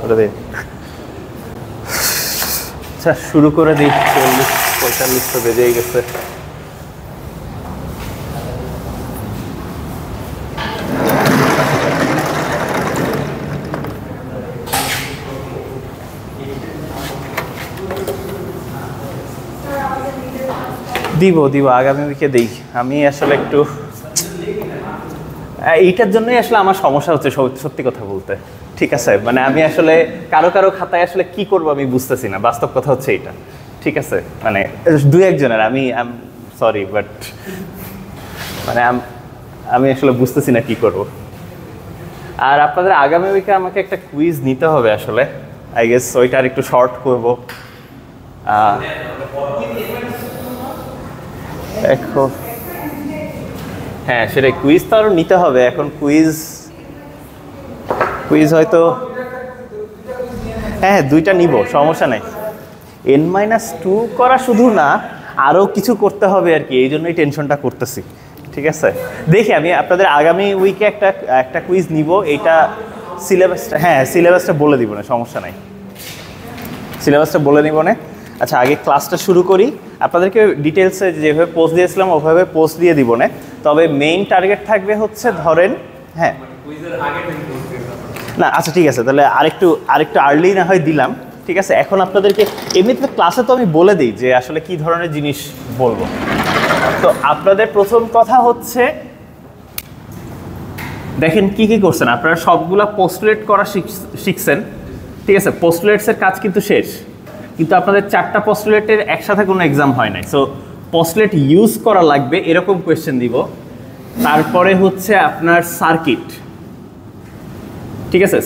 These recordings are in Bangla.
করে দিই। আচ্ছা শুরু করে দিই, 40-45 তো বেজেই গেছে। দিব আগামী উইকে দিই। আমি আসলে একটু এইটার জন্যই আসলে আমার সমস্যা হচ্ছে সত্যি কথা বলতে, ঠিক আছে? মানে আমি আসলে কারো খাতায় আসলে কি করব আমি বুঝতেছি না, বাস্তব কথা হচ্ছে এইটা, ঠিক আছে? মানে দুই একজনের আমি সরি বাট মানে আমি আসলে বুঝতেছি না কি করব। আর আপনাদের আগামী উইকে আমাকে একটা কুইজ নিতে হবে আসলে, আই গেস ওইটা আর একটু শর্ট করব। এখন হ্যাঁ সেটাই, কুইজ তো আরও নিতে হবে। এখন কুইজ হয়তো হ্যাঁ 2টা নিব, সমস্যা নাই। N-2 করা শুধু না, আরও কিছু করতে হবে আর কি, এই জন্যই টেনশনটা করতেছি, ঠিক আছে? দেখি আমি আপনাদের আগামী উইকে একটা কুইজ নিব। এইটা সিলেবাসটা বলে দিব না, সমস্যা নাই, সিলেবাসটা বলে নিব না। আচ্ছা আগে ক্লাসটা শুরু করি। আপনাদেরকে ডিটেলসে যেভাবে পোস্ট দিয়েছিলাম ওভাবে পোস্ট দিয়ে দিব না, তবে মেইন টার্গেট থাকবে হচ্ছে ধরেন হ্যাঁ না আচ্ছা ঠিক আছে, তাহলে আরেকটু আর্লি না হয় দিলাম, ঠিক আছে? এখন আপনাদেরকে এমনিতে ক্লাসে তো আমি বলে দিই যে আসলে কি ধরনের জিনিস বলবো। তো আপনাদের প্রথম কথা হচ্ছে দেখেন কি করছেন আপনারা, সবগুলা পোস্টুলেট করা শিখছেন, ঠিক আছে? পোস্টুলেটসের কাজ কিন্তু শেষ, কিন্তু আপনাদের 4টা পোস্টুলেটের একসাথে কোনো এক্সাম হয় নাই। সো পোস্টুলেট ইউজ করা লাগবে এরকম কোয়েশ্চেন দিব। তারপরে হচ্ছে আপনার সার্কিট, ঠিক আছে?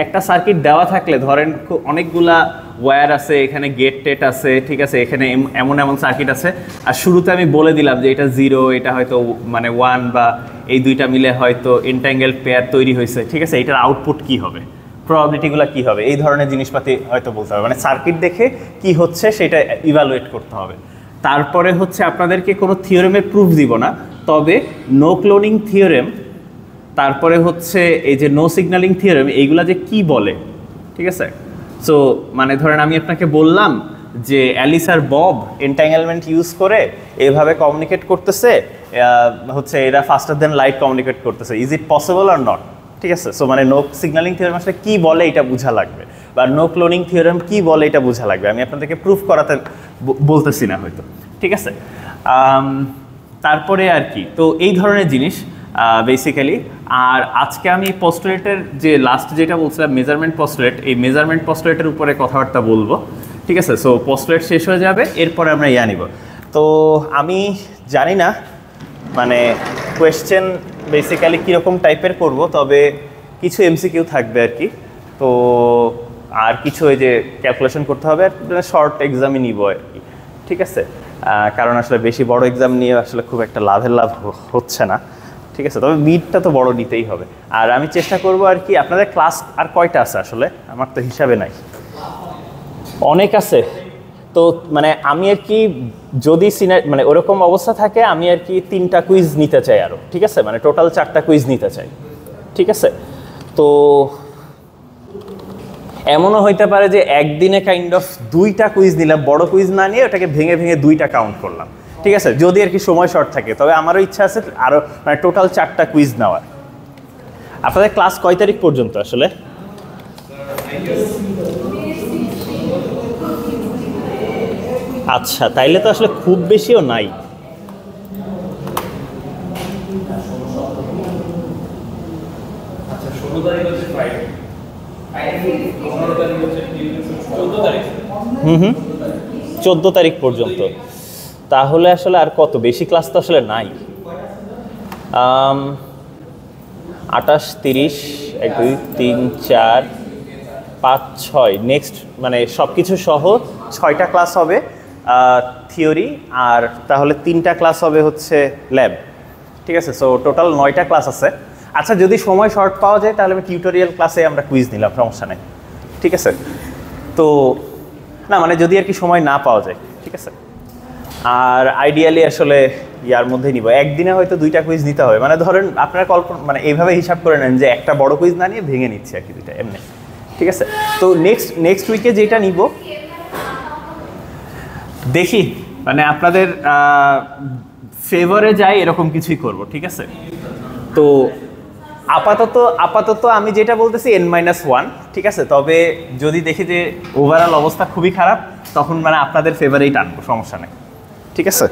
একটা সার্কিট দেওয়া থাকলে ধরেন অনেকগুলা ওয়্যার আছে, এখানে গেট টেট আছে, ঠিক আছে? এখানে এমন সার্কিট আছে, আর শুরুতে আমি বলে দিলাম যে এটা 0, এটা হয়তো মানে 1 বা এই দুইটা মিলে হয়তো এন্টাঙ্গেলড পেয়ার তৈরি হয়েছে, ঠিক আছে? এটার আউটপুট কি হবে, প্রবাবিলিটিগুলো কি হবে, এই ধরনের জিনিসপাতি হয়তো বলতে হবে। মানে সার্কিট দেখে কি হচ্ছে সেটা ইভালুয়েট করতে হবে। তারপরে হচ্ছে আপনাদেরকে কোনো থিওরেমের প্রুফ দিব না, তবে নো ক্লোনিং থিওরেম, তারপরে হচ্ছে এই যে নো সিগন্যালিং থিওরেম, এইগুলা যে কি বলে, ঠিক আছে? সো মানে ধরেন আমি আপনাকে বললাম যে অ্যালিস আর বব এন্টাঙ্গেলমেন্ট ইউজ করে এভাবে কমিউনিকেট করতেছে, হচ্ছে এরা ফাস্টার দেন লাইট কমিউনিকেট করতেছে, is it possible are not, ঠিক আছে? সো মানে নো সিগন্যালিং থিওরেম আসলে কী বলে এটা বোঝা লাগবে, বা নো ক্লোনিং থিওরেম কী বলে এটা বোঝা লাগবে। আমি আপনাদেরকে প্রুফ করাতে বলতেছি না হয়তো, ঠিক আছে? তারপরে আর কি, তো এই ধরনের জিনিস বেসিক্যালি। আর আজকে আমি পোস্টুলেটের যে লাস্ট যেটা বলছিলাম মেজারমেন্ট পোস্টুলেট, এই মেজারমেন্ট পোস্টুলেটের উপরে কথাবার্তা বলবো, ঠিক আছে? সো পোস্টুলেট শেষ হয়ে যাবে, এরপরে আমরা নিব। তো আমি জানি না মানে কোয়েশ্চেন বেসিক্যালি কীরকম টাইপের করব, তবে কিছু এমসিকিউ থাকবে আর কি। তো আর কিছু ওই যে ক্যালকুলেশন করতে হবে, শর্ট এক্সামই নিব আর কি, ঠিক আছে? কারণ আসলে বেশি বড় এক্সাম নিয়ে আসলে খুব একটা লাভ হচ্ছে না, ঠিক আছে? তবে মিডটা তো বড় নিতেই হবে। আর আমি চেষ্টা করব আর কি। আপনাদের ক্লাস আর কয়টা আছে আসলে? আমার তো হিসাবে নাই, অনেক আছে। তো মানে আমি আর কি যদি মানে ওরকম অবস্থা থাকে আমি আর কি 3টা কুইজ নিতে চাই আরও, ঠিক আছে? মানে টোটাল 4টা কুইজ নিতে চাই, ঠিক আছে? তো এমনও হইতে পারে যে একদিনে কাইন্ড অফ 2টা কুইজ নিলাম, বড় কুইজ না নিয়ে ওটাকে ভেঙে 2টা কাউন্ট করলাম, ঠিক আছে? যদি আর কি সময় শর্ট থাকে, তবে আমারও ইচ্ছা আছে আরও মানে টোটাল 4টা কুইজ নেওয়ার। আপনাদের ক্লাস কয় তারিখ পর্যন্ত আসলে? আচ্ছা তাইলে তো আসলে খুব বেশিও নাই। আচ্ছা 16 তারিখ হচ্ছে ফ্রাইডে, 15 তারিখ হচ্ছে 14 তারিখ, 14 তারিখ পর্যন্ত। তাহলে আসলে আর কত বেশি ক্লাস তো আসলে নাই। 28, 30, 1, 2, 3, 4, 5, 6 নেক্সট মানে সব কিছু সহ 6টা ক্লাস হবে থিওরি, আর তাহলে 3টা ক্লাস হবে হচ্ছে ল্যাব, ঠিক আছে? সো টোটাল 9টা ক্লাস আছে। আচ্ছা যদি সময় শর্ট পাওয়া যায় তাহলে আমি টিউটোরিয়াল ক্লাসে আমরা কুইজ নিলাম, সমস্যা নেই, ঠিক আছে? তো না মানে যদি আর কি সময় না পাওয়া যায়, ঠিক আছে? আর আইডিয়ালি আসলে ইয়ার মধ্যেই নিব, একদিনে হয়তো 2টা কুইজ নিতে হবে। মানে ধরেন আপনারা কল্পনা মানে এইভাবে হিসাব করে নেন যে একটা বড় কুইজ না নিয়ে ভেঙে নিচ্ছে আর কি 2টা, এমনি ঠিক আছে। তো নেক্সট উইকে যেটা নিব দেখি, মানে আপনাদের ফেভারে যাই এরকম কিছুই করব, ঠিক আছে। তো আপাতত আমি যেটা বলতেছি n-1, ঠিক আছে। তবে যদি দেখি যে ওভারঅল অবস্থা খুবই খারাপ, তখন মানে আপনাদের ফেভারেই টানবো, সমস্যা নেই, ঠিক আছে।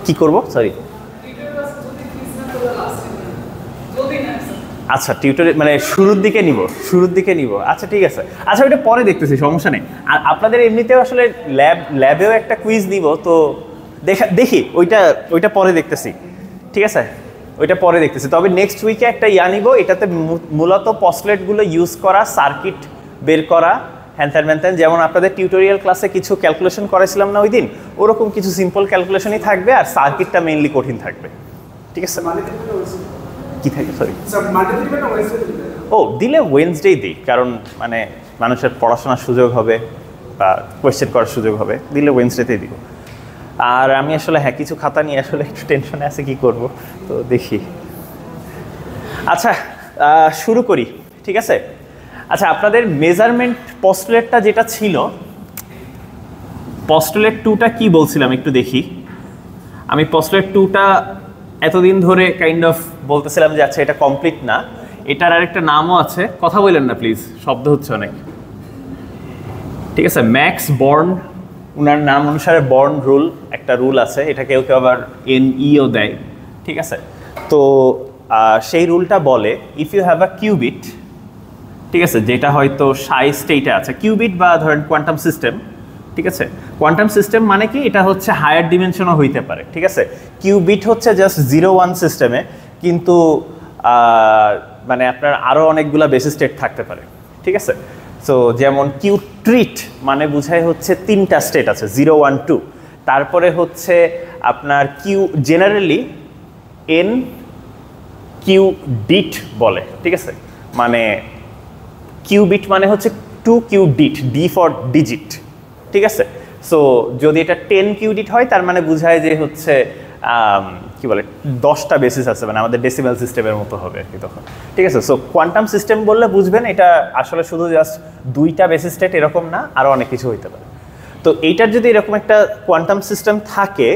কি করব, সরি? আচ্ছা, টিউটোরিয়াল মানে শুরুর দিকে নিব, আচ্ছা ঠিক আছে। আচ্ছা, ওইটা পরে দেখতেছি, সমস্যা নেই। আর আপনাদের এমনিতেও আসলে ল্যাবেও একটা কুইজ দিব, তো দেখি ওইটা পরে দেখতেছি, ঠিক আছে, ওইটা পরে দেখতেছি। তবে নেক্সট উইকে একটা নিব, এটাতে মূলত পস্টুলেটগুলো ইউজ করা, সার্কিট বের করা, হ্যান যেমন আপনাদের টিউটোরিয়াল ক্লাসে কিছু ক্যালকুলেশন করেছিলাম না ওই দিন, ওরকম কিছু সিম্পল ক্যালকুলেশনই থাকবে, আর সার্কিটটা মেইনলি কঠিন থাকবে, ঠিক আছে। কি থাকে, সরি, দিলে ওয়েডনেসডে দিই, কারণ মানে মানুষের পড়াশোনার সুযোগ হবে বা কোয়েশ্চেন করার সুযোগ হবে, দিলে ওয়েডনেসডেতেই দিব। আর আমি আসলে কিছু খাতা নিয়ে আসলে একটু টেনশনে আছে, কি করব, তো দেখি। আচ্ছা, শুরু করি, ঠিক আছে। আচ্ছা, আপনাদের মেজারমেন্ট পস্টুলেটটা যেটা ছিল, পস্টুলেট 2টা কি বলছিলাম একটু দেখি। আমি পস্টুলেট 2টা এতদিন ধরে কাইন্ড অফ বলতেছিলাম যে আচ্ছা এটা কমপ্লিট না, এটার আরেকটা নামও আছে, কথা বললেন না প্লিজ, শব্দ হচ্ছে অনেক, ঠিক আছে। ম্যাক্স বর্ন, ওনার নাম অনুসারে বর্ন রুল, একটা রুল আছে, এটা কেউ আবার NEও দেয়, ঠিক আছে। তো সেই রুলটা বলে if you have a qubit, ঠিক আছে, যেটা হয়তো স্টেটে আছে, কিউবিট বা ধরেন কোয়ান্টাম সিস্টেম, ঠিক আছে। কোয়ান্টাম সিস্টেম মানে কি, এটা হচ্ছে হায়ার ডিমেনশনও হইতে পারে, ঠিক আছে। কিউবিট হচ্ছে জাস্ট 0-1 সিস্টেমে, কিন্তু মানে আপনার আরও অনেকগুলা বেসিস স্টেট থাকতে পারে, ঠিক আছে। সো যেমন কিউ ট্রিট মানে বোঝায় হচ্ছে 3টা স্টেট আছে, 0, 1, 2। তারপরে হচ্ছে আপনার কিউ জেনারেলি N কিউ ডিট বলে, ঠিক আছে। মানে কিউবিট মানে হচ্ছে 2 কিউ ডিট, ডি ফর ডিজিট, ঠিক আছে। সো যদি এটা 10 কিউডিট হয়, তার মানে বোঝায় যে হচ্ছে কি বলে 10টা বেসিস আছে, মানে আমাদের ডেসিমাল সিস্টেমের মতো হবে আর কি তখন, ঠিক আছে। সো কোয়ান্টাম সিস্টেম বললে বুঝবেন এটা আসলে শুধু জাস্ট 2টা বেসিস স্টেট এরকম না, আরও অনেক কিছু হইতে পারে। তো এইটার যদি এরকম একটা কোয়ান্টাম সিস্টেম থাকে,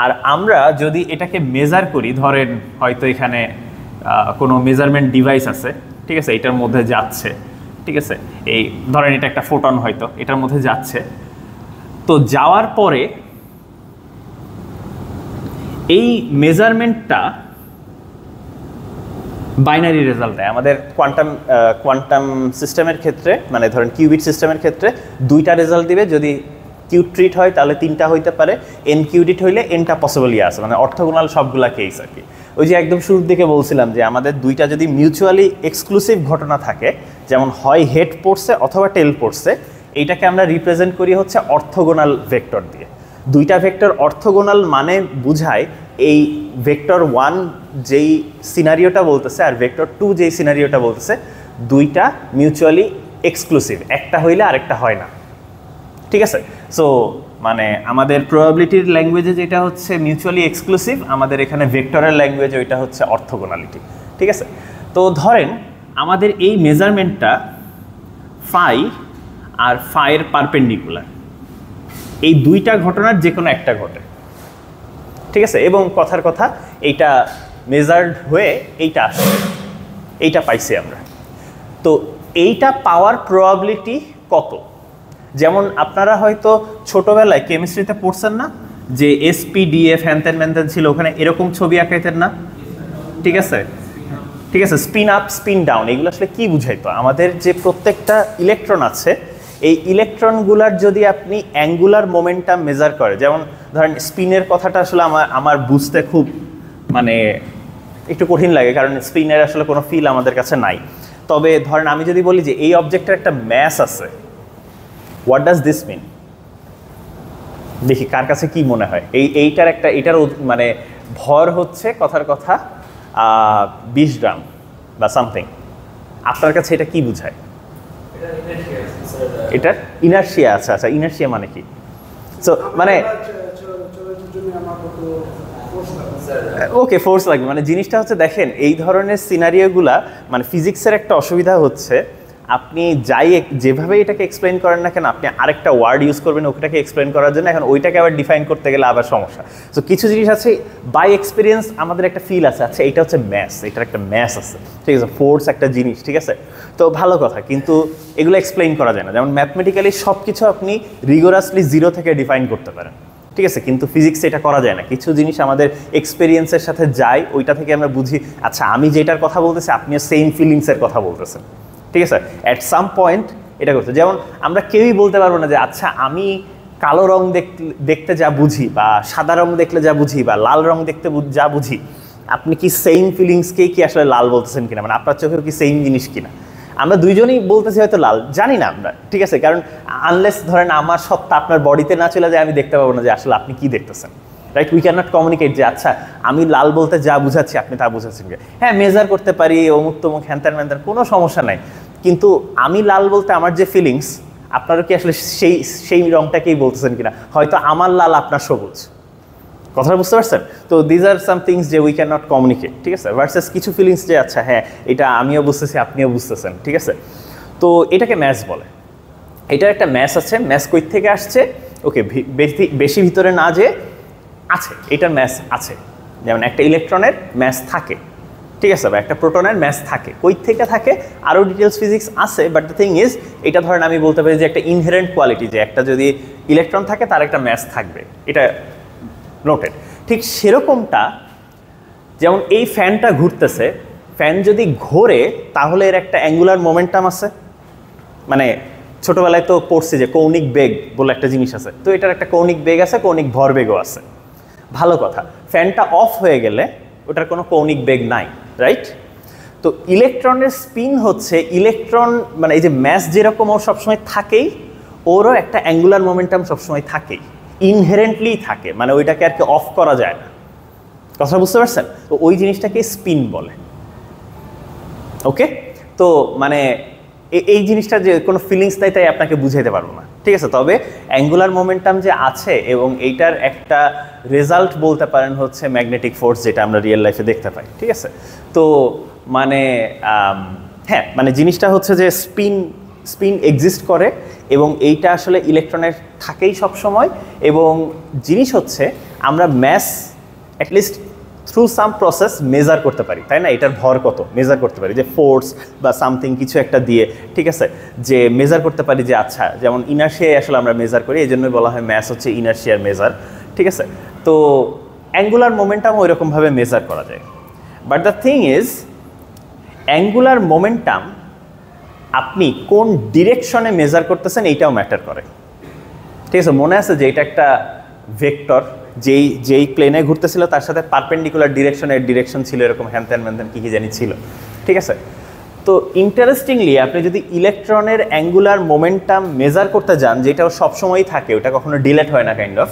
আর আমরা যদি এটাকে মেজার করি, ধরেন হয়তো এখানে কোনো মেজারমেন্ট ডিভাইস আছে, ঠিক আছে, এটার মধ্যে যাচ্ছে, ঠিক আছে, এই ধরেন এটা একটা ফোটন হয়তো এটার মধ্যে যাচ্ছে, তো যাওয়ার পরে এই মেজারমেন্টটা বাইনারি রেজাল্ট দেয় আমাদের কোয়ান্টাম সিস্টেমের ক্ষেত্রে, মানে ধরেন কিউবিট সিস্টেমের ক্ষেত্রে 2টা রেজাল্ট দিবে। যদি কিউ ট্রিট হয় তাহলে 3টা হইতে পারে, N কিউডিট হইলে Nটা পসিবলই আছে, মানে অর্থগোনাল সবগুলা কেস আর কি। ওই যে একদম শুরুর দিকে বলছিলাম যে আমাদের 2টা যদি মিউচুয়ালি এক্সক্লুসিভ ঘটনা থাকে, যেমন হয় হেড পড়ছে অথবা টেল পড়ছে, এইটাকে আমরা রিপ্রেজেন্ট করি হচ্ছে অর্থগোনাল ভেক্টর দিয়ে। 2টা ভেক্টর অর্থগোনাল মানে বুঝায় এই ভেক্টর 1 যেই সিনারিওটা বলতেছে আর ভেক্টর 2 যেই সিনারিওটা বলতেছে, 2টা মিউচুয়ালি এক্সক্লুসিভ, একটা হইলে আরেকটা হয় না, ঠিক আছে। সো মানে আমাদের প্রবাবিলিটির ল্যাঙ্গুয়েজে যেটা হচ্ছে মিউচুয়ালি এক্সক্লুসিভ, আমাদের এখানে ভেক্টরের ল্যাঙ্গুয়েজে ওইটা হচ্ছে অর্থগোনালিটি, ঠিক আছে। তো ধরেন আমাদের এই মেজারমেন্টটা ফাই আর ফাইয়ের পারপেন্ডিকুলার, এই 2টা ঘটনার যে কোনো একটা ঘটে, ঠিক আছে। এবং কথার কথা এইটা মেজার্ড হয়ে এইটা আসছে, এইটা পাইছি আমরা। তো এইটা পাওয়ার প্রবাবিলিটি কত? যেমন আপনারা হয়তো ছোটবেলায় কেমিস্ট্রিতে পড়ছেন না যে SPDF হ্যানতেন ম্যানতেন ছিল, ওখানে এরকম ছবি আঁকাইতেন না, ঠিক আছে, ঠিক আছে। স্পিন আপ স্পিন ডাউন, এগুলো আসলে কি বুঝাইতো? আমাদের যে প্রত্যেকটা ইলেকট্রন আছে, এই ইলেকট্রনগুলার যদি আপনি অ্যাঙ্গুলার মোমেন্টাম মেজার করে, যেমন ধরেন স্পিনের কথাটা আসলে আমার বুঝতে খুব মানে একটু কঠিন লাগে, কারণ স্পিনের আসলে কোনো ফিল আমাদের কাছে নাই। তবে ধরেন আমি যদি বলি যে এই অবজেক্টের একটা ম্যাস আছে, হোয়াট ডাজ দিস মিন? দেখি কার কাছে কি মনে হয়। এইটার মানে ভর হচ্ছে কথার কথা 20 গ্রাম বা সামথিং। আপনার কাছে এটা কি বুঝায়? এটার ইনার্শিয়া। আচ্ছা আচ্ছা, ইনার্শিয়া মানে কি? সো মানে ওকে ফোর্স লাগবে, মানে জিনিসটা হচ্ছে দেখেন এই ধরনের সিনারিওগুলা মানে ফিজিক্সের একটা অসুবিধা হচ্ছে আপনি যেভাবে এটাকে এক্সপ্লেন করেন না কেন আপনি আরেকটা ওয়ার্ড ইউজ করবেন ওটাকে এক্সপ্লেন করার জন্য, এখন ওইটাকে আবার ডিফাইন করতে গেলে আবার সমস্যা। সো কিছু জিনিস আছে বাই এক্সপিরিয়েন্স আমাদের একটা ফিল আছে, আচ্ছা এটা হচ্ছে ম্যাথস, এটার একটা ম্যাথস আছে, ঠিক আছে, ফোর্স একটা জিনিস, ঠিক আছে, তো ভালো কথা, কিন্তু এগুলো এক্সপ্লেন করা যায় না। যেমন ম্যাথমেটিক্যালি সব কিছু আপনি রিগোরাসলি জিরো থেকে ডিফাইন করতে পারেন, ঠিক আছে, কিন্তু ফিজিক্সে এটা করা যায় না। কিছু জিনিস আমাদের এক্সপিরিয়েন্সের সাথে যায়, ওইটা থেকে আমরা বুঝি আচ্ছা আমি যেটার কথা বলতেছি আপনিও সেম ফিলিংসের কথা বলতেছেন, ঠিক আছে, অ্যাট সাম পয়েন্ট এটা করতে। যেমন আমরা কেউই বলতে পারবো না যে আচ্ছা আমি কালো রং দেখতে যা বুঝি বা সাদা রং দেখলে যা বুঝি বা লাল রং দেখতে যা বুঝি আপনি কি সেম ফিলিংসকেই কি আসলে লাল বলতেছেন কিনা, মানে আপনার চোখেও কি সেম জিনিস কিনা। আমরা দুইজনই বলতেছি হয়তো লাল, জানি না আমরা, ঠিক আছে, কারণ আনলেস ধরেন আমার সত্তা আপনার বডিতে না চলে যায় আমি দেখতে পাবো না যে আসলে আপনি কি দেখতেছেন, right. We can not communicate যে আচ্ছা আমি লাল বলতে যা বুঝাচ্ছি আপনি তা বুঝাচ্ছেন। হ্যাঁ মেজার করতে পারি অমুক তমুক হ্যানত্যান ম্যানত্যান, কোনো সমস্যা নাই, কিন্তু আমি লাল বলতে আমার যে ফিলিংস আপনারও কি আসলে সেই রংটাকেই বলতেছেন কিনা, হয়তো আমার লাল আপনার সবুজ, কথাটা বুঝতে পারছেন। তো দিজ আর সাম থিংস যে উই ক্যান নট কমিউনিকেট, ঠিক আছে, ভার্সেস কিছু ফিলিংস যে আচ্ছা হ্যাঁ এটা আমিও বুঝতেছি আপনিও বুঝতেছেন, ঠিক আছে। তো এটাকে ম্যাথস বলে, এটার একটা ম্যাথস আছে, ম্যাথস কই থেকে আসছে ওকে বেশি ভিতরে না যে আছে, এটার ম্যাথস আছে। যেমন একটা ইলেকট্রনের ম্যাথস থাকে, ঠিক আছে, বা একটা প্রোটনের ম্যাথস থাকে, কই থেকে থাকে আরও ডিটেলস ফিজিক্স আছে, বাট দ্য থিং ইজ এটা ধরেন আমি বলতে পারি যে একটা ইনহেরেন্ট কোয়ালিটি যে একটা যদি ইলেকট্রন থাকে তার একটা ম্যাথস থাকবে, এটা নোটেড। ঠিক সেরকমটা যেমন এই ফ্যানটা ঘুরতেছে, ফ্যান যদি ঘোরে তাহলে এর একটা অ্যাঙ্গুলার মোমেন্টাম আছে, মানে ছোটোবেলায় তো পড়ছি যে কৌণিক বেগ বলে একটা জিনিস আছে, তো এটার একটা কৌণিক বেগ আছে, কৌণিক ভরবেগও আছে, ভালো কথা। ফ্যানটা অফ হয়ে গেলে ওটার কোনো কৌণিক বেগ নাই, রাইট। তো ইলেকট্রনের স্পিন হচ্ছে ইলেকট্রন মানে এই যে ম্যাস যেরকম ওর সবসময় থাকেই ওরও একটা অ্যাঙ্গুলার মোমেন্টাম সবসময় থাকেই, ইনহেরেন্টলি থাকে, মানে ওইটাকে আর কি অফ করা যায় না, কথা বুঝতে পারছেন। তো ওই জিনিসটাকে স্পিন বলে, ওকে। তো মানে এই জিনিসটা যে কোনো ফিলিংস নাই তাই আপনাকে বুঝাইতে পারবো না, ঠিক আছে। তবে অ্যাঙ্গুলার মোমেন্টাম যে আছে এবং এইটার একটা রেজাল্ট বলতে পারেন হচ্ছে ম্যাগনেটিক ফোর্স, যেটা আমরা রিয়েল লাইফে দেখতে পাই, ঠিক আছে। তো মানে হ্যাঁ মানে জিনিসটা হচ্ছে যে স্পিন এক্সিস্ট করে এবং এইটা আসলে ইলেকট্রনের থাকেই সব সময়। এবং জিনিস হচ্ছে আমরা must at least through some process measure করতে পারি, তাই না, এটার ভর কত মেজার করতে পারি, যে ফোর্স বা সামথিং কিছু একটা দিয়ে, ঠিক আছে, যে মেজার করতে পারি যে আচ্ছা যেমন ইনার্শিয়ায় আসলে আমরা মেজার করি, এই জন্যই বলা হয় ম্যাস হচ্ছে ইনার্শিয়ার মেজার, ঠিক আছে। তো অ্যাঙ্গুলার মোমেন্টাম ওই রকমভাবে মেজার করা যায়, but the thing is angular momentum আপনি কোন ডিরেকশনে মেজার করতেছেন এইটাও ম্যাটার করে, ঠিক আছে। মনে আছে যে এটা একটা ভেক্টর, যেই প্লেনে ঘুরতেছিল তার সাথে পারপেন্ডিকুলার ডিরেকশন ছিল, এরকম হ্যানত্যান ম্যানত্যান কী জানি ছিল, ঠিক আছে। তো ইন্টারেস্টিংলি আপনি যদি ইলেকট্রনের অ্যাঙ্গুলার মোমেন্টাম মেজার করতে যান, যেটাও সবসময়ই থাকে, ওটা কখনো ডিলেট হয় না কাইন্ড অফ,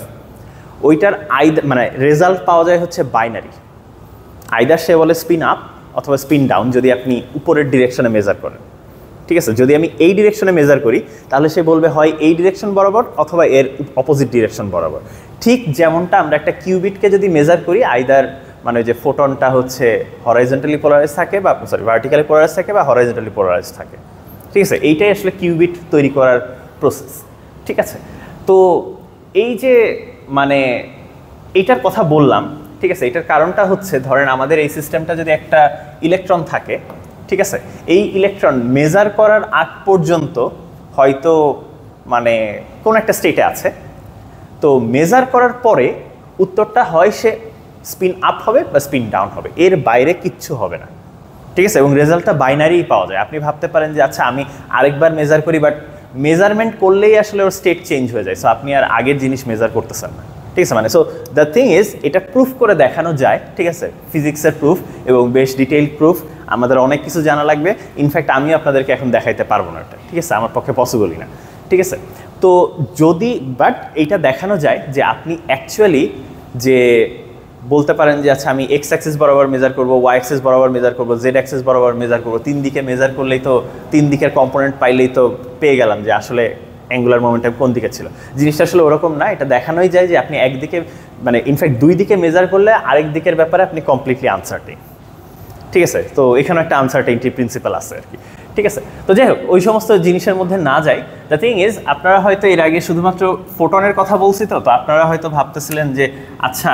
ওইটার মানে রেজাল্ট পাওয়া যায় হচ্ছে বাইনারি, আইদার সে বলে স্পিন আপ অথবা স্পিন ডাউন, যদি আপনি উপরের ডিরেকশনে মেজার করেন, ঠিক আছে। যদি আমি এই ডিরেকশনে মেজার করি তাহলে সে বলবে হয় এই ডিরেকশন বরাবর অথবা এর অপোজিট ডিরেকশন বরাবর। ঠিক যেমনটা আমরা একটা কিউবিটকে যদি মেজার করি আইদার মানে যে ফোটনটা হচ্ছে হরাইজন্টালি পোলারাইজ থাকে বা ভার্টিক্যালি পোলারাইজ থাকে বা হরাইজন্টালি পোলারাইজ থাকে, ঠিক আছে। এইটাই আসলে কিউবিট তৈরি করার প্রসেস, ঠিক আছে। তো এই যে মানে এইটার কথা বললাম, ঠিক আছে, এটার কারণটা হচ্ছে ধরেন আমাদের এই সিস্টেমটা যদি একটা ইলেকট্রন থাকে, ঠিক আছে, এই ইলেকট্রন মেজার করার আগ পর্যন্ত হয়তো মানে কোন একটা স্টেটে আছে, তো মেজার করার পরে উত্তরটা হয় সে স্পিন আপ হবে বা স্পিন ডাউন হবে, এর বাইরে কিচ্ছু হবে না, ঠিক আছে। এবং রেজাল্টটা বাইনারিই পাওয়া যায়। আপনি ভাবতে পারেন যে আচ্ছা আমি আরেকবার মেজার করি, বাট মেজারমেন্ট করলেই আসলে ওর স্টেট চেঞ্জ হয়ে যায়, সো আপনি আর আগের জিনিস মেজার করতেছেন না, ঠিক আছে। মানে সো দ্য থিং ইজ এটা প্রুফ করে দেখানো যায়, ঠিক আছে, ফিজিক্সের প্রুফ এবং বেশ ডিটেইলড প্রুফ, আমাদের অনেক কিছু জানা লাগবে, ইনফ্যাক্ট আমিও আপনাদেরকে এখন দেখাইতে পারবো না এটা, ঠিক আছে, আমার পক্ষে পসিবলই না, ঠিক আছে। তো যদি বাট এইটা দেখানো যায় যে আপনি অ্যাকচুয়ালি যে বলতে পারেন যে আচ্ছা আমি এক্স অ্যাক্সিস বরাবর মেজার করবো, ওয়াই অ্যাক্সিস বরাবর মেজার করবো, জেড অ্যাক্সিস বরাবর মেজার করবো, তিন দিকে মেজার করলেই তো তিন দিকের কম্পোনেন্ট পাইলেই তো পেয়ে গেলাম যে আসলে অ্যাঙ্গুলার মোমেন্টাম কোন দিকে ছিল। জিনিসটা আসলে ওরকম না, এটা দেখানোই যায় যে আপনি একদিকে মানে ইনফ্যাক্ট দুই দিকে মেজার করলে আরেক দিকের ব্যাপারে আপনি কমপ্লিটলি আনসার্টেন। ঠিক আছে, তো এখানে একটা আনসার্টেনিটি প্রিন্সিপাল আছে আর কি। ঠিক আছে, তো যাই হোক ওই সমস্ত জিনিসের মধ্যে না যাই। দ্য থিং ইজ আপনারা হয়তো এর আগে শুধুমাত্র ফোটনের কথা বলছি, তো আপনারা হয়তো ভাবতেছিলেন যে আচ্ছা